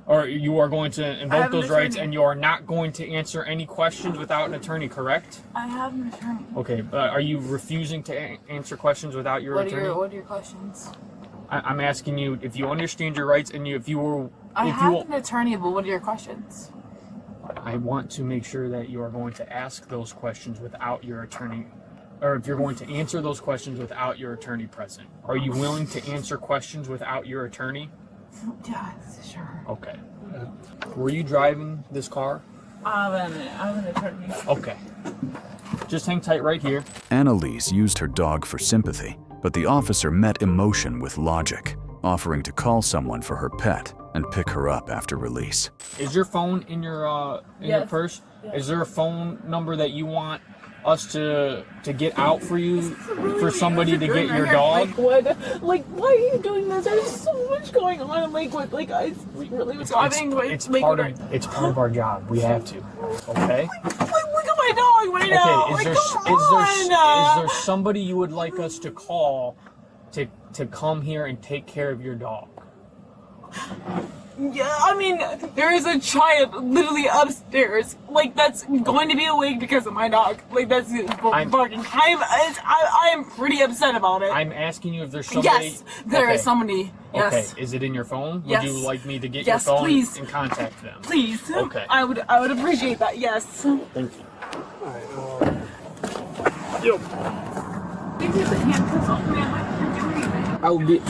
or you are going to invoke those rights, and you are not going to answer any questions without an attorney, correct? I have an attorney. Okay, but are you refusing to answer questions without your attorney? What are your questions? I'm asking you if you understand your rights, and if you were... I have an attorney, but what are your questions? I I want to make sure that you are going to ask those questions without your attorney, or if you're going to answer those questions without your attorney present. Are you willing to answer questions without your attorney? Yeah, sure. Okay. Were you driving this car? I'm an attorney. Okay. Just hang tight right here. Analise used her dog for sympathy, but the officer met emotion with logic, offering to call someone for her pet and pick her up after release. Is your phone in your your purse? Yes. Is there a phone number that you want us to get out for you, for somebody to get your dog? Lakewood, like, why are you doing this? There's so much going on in Lakewood. Like, I really was driving. It's part of our job. We have to. Okay. Look at my dog right now. Okay. Is there somebody you would like us to call to come here and take care of your dog? Yeah, I mean, there is a child literally upstairs, like, that's going to be awake because of my dog. Like, that's barking. I am pretty upset about it. I'm asking you if there's somebody. Yes, there is somebody. Yes. Okay. Is it in your phone? Yes. Would you like me to get Yes, your phone please. and contact them? Please. Okay. I would appreciate that. Yes. Thank you. Yo. I'll get.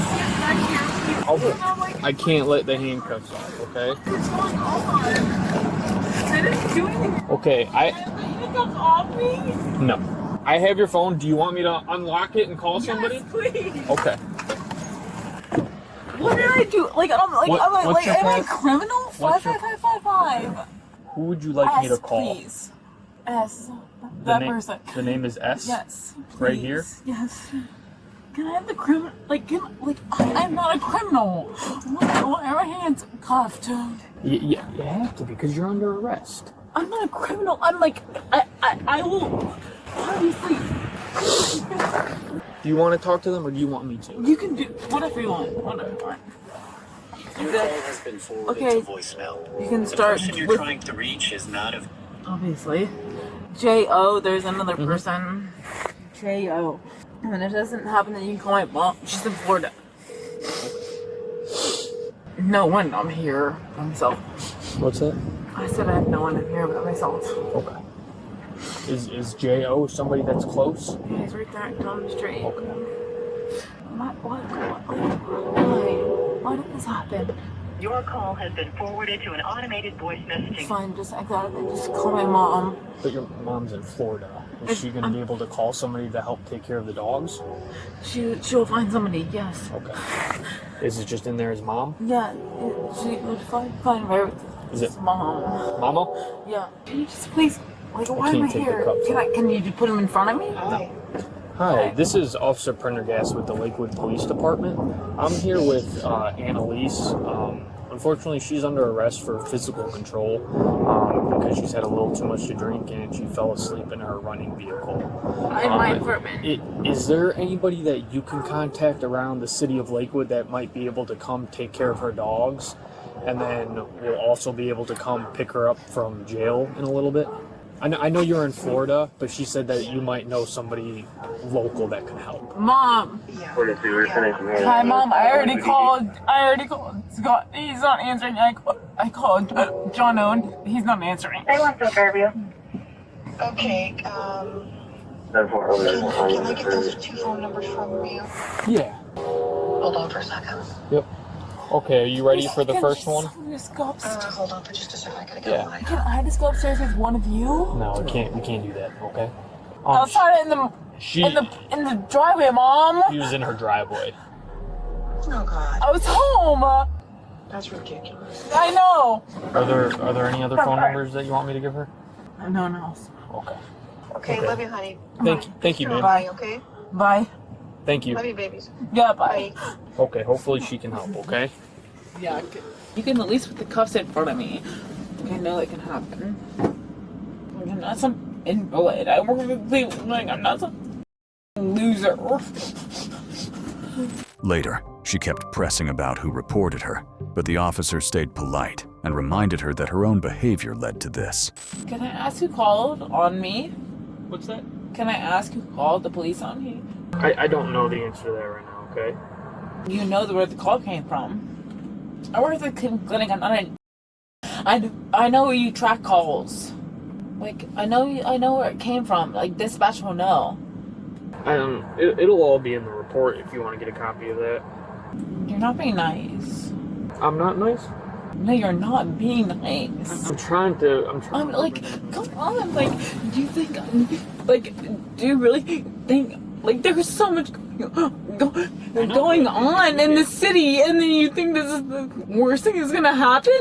I can't let the handcuffs off, okay? What's going on? I didn't do anything. Okay, Handcuffs off me? No. I have your phone. Do you want me to unlock it and call somebody? Yes, please. Okay. What did I do? Like, am I a criminal? What's your- 55555. Who would you like me to call? Please. S. That person. The name is S? Yes. Right please. here? Yes. Can I have the criminal? I'm not a criminal. Why are my hands cuffed? You have to because you're under arrest. I'm not a criminal. I'm like, I will. Obviously. Do you want to talk to them or do you want me to? You can do whatever you want. Whatever you want. Your call has been forwarded to voicemail. You can start. The person you're trying to reach is not of. Obviously. J.O. There's another person. J.O. And it doesn't happen that you can call my mom. She's in Florida. No one. I'm here by myself. What's that? I said I have no one in here but myself. Okay. Is J.O. somebody that's close? Yeah, he's right there down the street. Okay. Why did this happen? Your call has been forwarded to an automated voice messaging. Fine, just call my mom. But your mom's in Florida. Is she going to be able to call somebody to help take care of the dogs? She'll find somebody, yes. Okay. Is it just in there as mom? Yeah, she would find her. Is it mom? Mama? Yeah. Can you just please, why am I can't take the here? cuffs off. Can you just put them in front of me? Hi, this is Officer Prendergast with the Lakewood Police Department. I'm here with Analise. Unfortunately, she's under arrest for physical control because she's had a little too much to drink and she fell asleep in her running vehicle. In my apartment. Is there anybody that you can contact around the city of Lakewood that might be able to come take care of her dogs? And then we'll also be able to come pick her up from jail in a little bit? I know you're in Florida, but she said that you might know somebody local that can help. Mom. Hi, Mom. I already called. Scott, he's not answering. I called John Owen. He's not answering. They want to serve you. Okay, can I get those two phone numbers from you? Yeah. Hold on for a second. Yep. Okay, are you ready for the first one? Hold on for just a second. I gotta go. Yeah. Can I just go upstairs with one of you? No, we can't do that, okay? Outside in the driveway, Mom. He was in her driveway. Oh God. I was home. That's ridiculous. I know. Are there any other phone numbers that you want me to give her? No. Okay. Okay, love you, honey. Thank you, ma'am. Bye. Okay. Bye. Thank you. Love you, babies. Yeah, bye. Okay, hopefully she can help, okay? Yeah, you can at least put the cuffs in front of me. I know that can happen. I'm not some invalid. I work with people like I'm not some loser. Later, she kept pressing about who reported her, but the officer stayed polite and reminded her that her own behavior led to this. Can I ask who called on me? What's that? Can I ask who called the police on me? I don't know the answer to that right now, okay? You know where the call came from. I work at the clinic. I know where you track calls. Like, I know where it came from. Like, dispatch will know. It'll all be in the report if you want to get a copy of that. You're not being nice. I'm not nice? No, you're not being nice. I'm trying to. I'm like, come on. Like, do you think, like, do you really think, like, there's so much going on in the city, and then you think this is the worst thing that's gonna happen?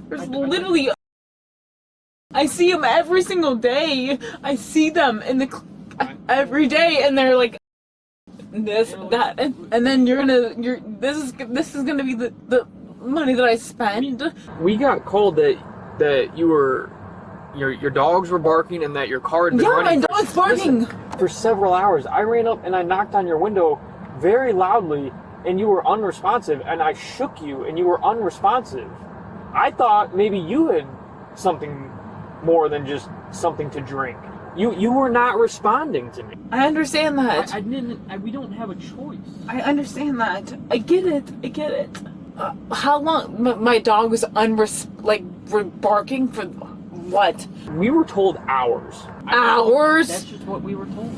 There's literally, I see them every single day. I see them in every day, and they're like this, that, and then this is gonna be the money that I spend. We got called that you were. Your dogs were barking and that your car had been running. Yeah, my dog's barking! For several hours. I ran up and I knocked on your window very loudly and you were unresponsive, and I shook you and you were unresponsive. I thought maybe you had something more than just something to drink. You were not responding to me. I understand that. We don't have a choice. I understand that. I get it. How long? My dog was barking for what? We were told hours. Hours? That's just what we were told.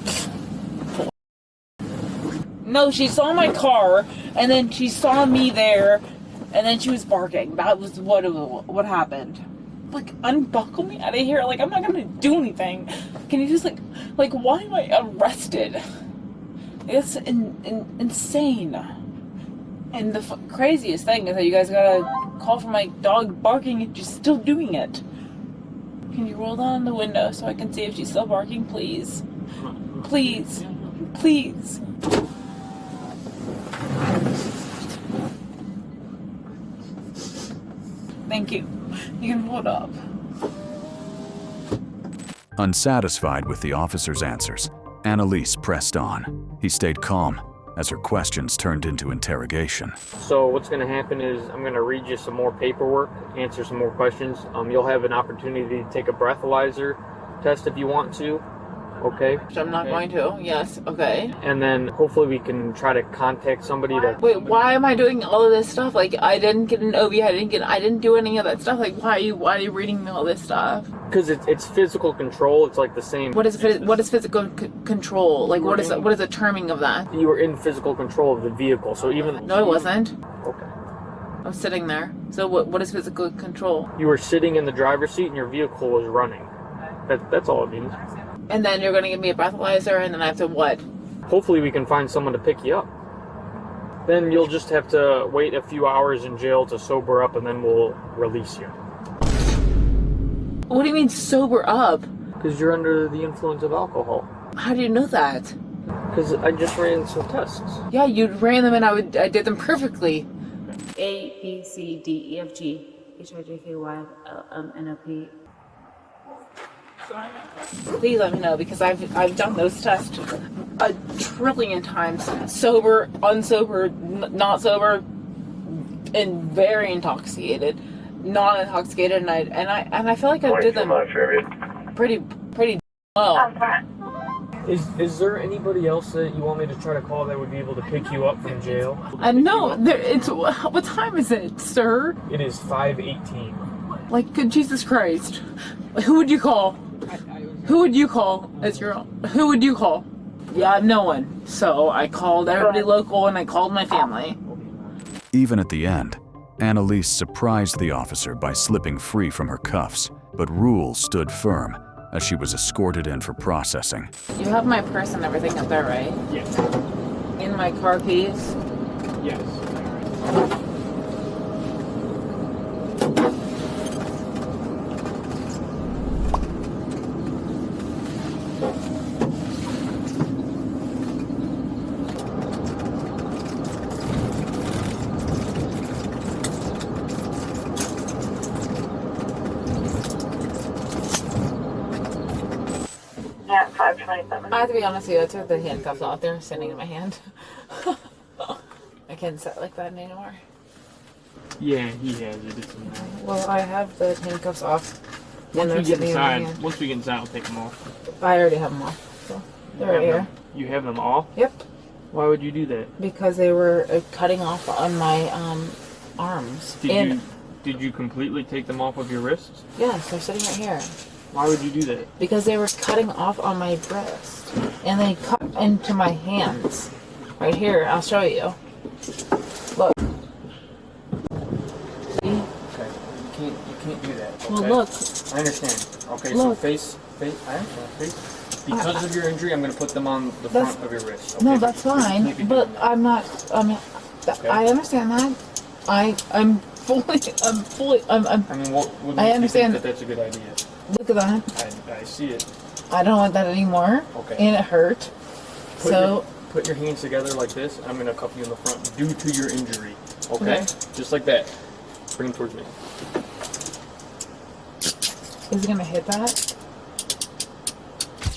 No, she saw my car, and then she saw me there, and then she was barking. That was what happened. Like, unbuckle me out of here. Like, I'm not gonna do anything. Can you just like why am I arrested? It's insane. And the craziest thing is that you guys got a call from my dog barking and she's still doing it. Can you roll down the window so I can see if she's still barking, please? Please. Please. Thank you. You can hold up. Unsatisfied with the officer's answers, Analise pressed on. He stayed calm as her questions turned into interrogation. So what's going to happen is I'm going to read you some more paperwork, answer some more questions. You'll have an opportunity to take a breathalyzer test if you want to. Okay? Which I'm not going to. Yes. Okay. And then hopefully we can try to contact somebody to... Wait, why am I doing all of this stuff? Like, I didn't get an OB, I didn't do any of that stuff. Like, why are you reading me all this stuff? Because it's physical control. It's like the same. What is physical control? Like, what is the terming of that? You were in physical control of the vehicle, so even... No, I wasn't. Okay. I was sitting there. So what is physical control? You were sitting in the driver's seat and your vehicle was running. That's all it means. And then you're going to give me a breathalyzer, and then I have to what? Hopefully we can find someone to pick you up. Then you'll just have to wait a few hours in jail to sober up, and then we'll release you. What do you mean sober up? Because you're under the influence of alcohol. How do you know that? Because I just ran some tests. Yeah, you ran them and I did them perfectly. A, B, C, D, E, F, G, H, I, J, K, Y, L, M, N, O, P. Please let me know, because I've done those tests a trillion times. Sober, unsober, not sober, and very intoxicated, not intoxicated, and I feel like I did them pretty well. Is there anybody else that you want me to try to call that would be able to pick you up from jail? No, what time is it, sir? It is 5:18. Like, good Jesus Christ. Who would you call? Who would you call as your own? Who would you call? Yeah, no one. So I called everybody local and I called my family. Even at the end, Analise surprised the officer by slipping free from her cuffs, but rules stood firm as she was escorted in for processing. You have my purse and everything up there, right? Yes. In my car keys? Yes. At 5:27. I have to be honest with you, I took the handcuffs off. They're sitting in my hand. I can't sit like that anymore. Yeah, he has it. It's in there. Well, I have the handcuffs off. Once we get inside, I'll take them off. I already have them off. So they're right here. You have them off? Yep. Why would you do that? Because they were cutting off on my arms. Did you completely take them off of your wrists? Yes, they're sitting right here. Why would you do that? Because they were cutting off on my wrist. And they cut into my hands. Right here, I'll show you. Look. See? Okay, you can't do that. Okay? Well, look. I understand. Okay, Look. so face, I understand, face. Because of your injury, I'm going to put them on the front of your wrist. Okay? No, that's fine, but I'm not, Okay. I understand that. I'm fully, I mean, what I makes understand. you think that that's a good idea? Look at that. I see it. I don't want that anymore. Okay. And it hurt. Put your hands together like this. I'm going to cuff you in the front due to your injury. Okay? Okay. Just like that. Bring them towards me. Is it gonna hit that?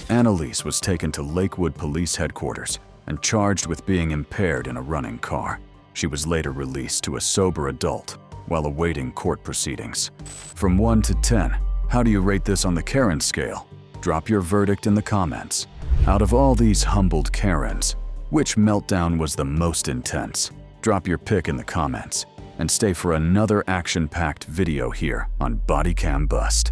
Analise was taken to Lakewood Police headquarters and charged with being impaired in a running car. She was later released to a sober adult while awaiting court proceedings. From 1 to 10, how do you rate this on the Karen scale? Drop your verdict in the comments. Out of all these humbled Karens, which meltdown was the most intense? Drop your pick in the comments and stay for another action-packed video here on BodyCamBust.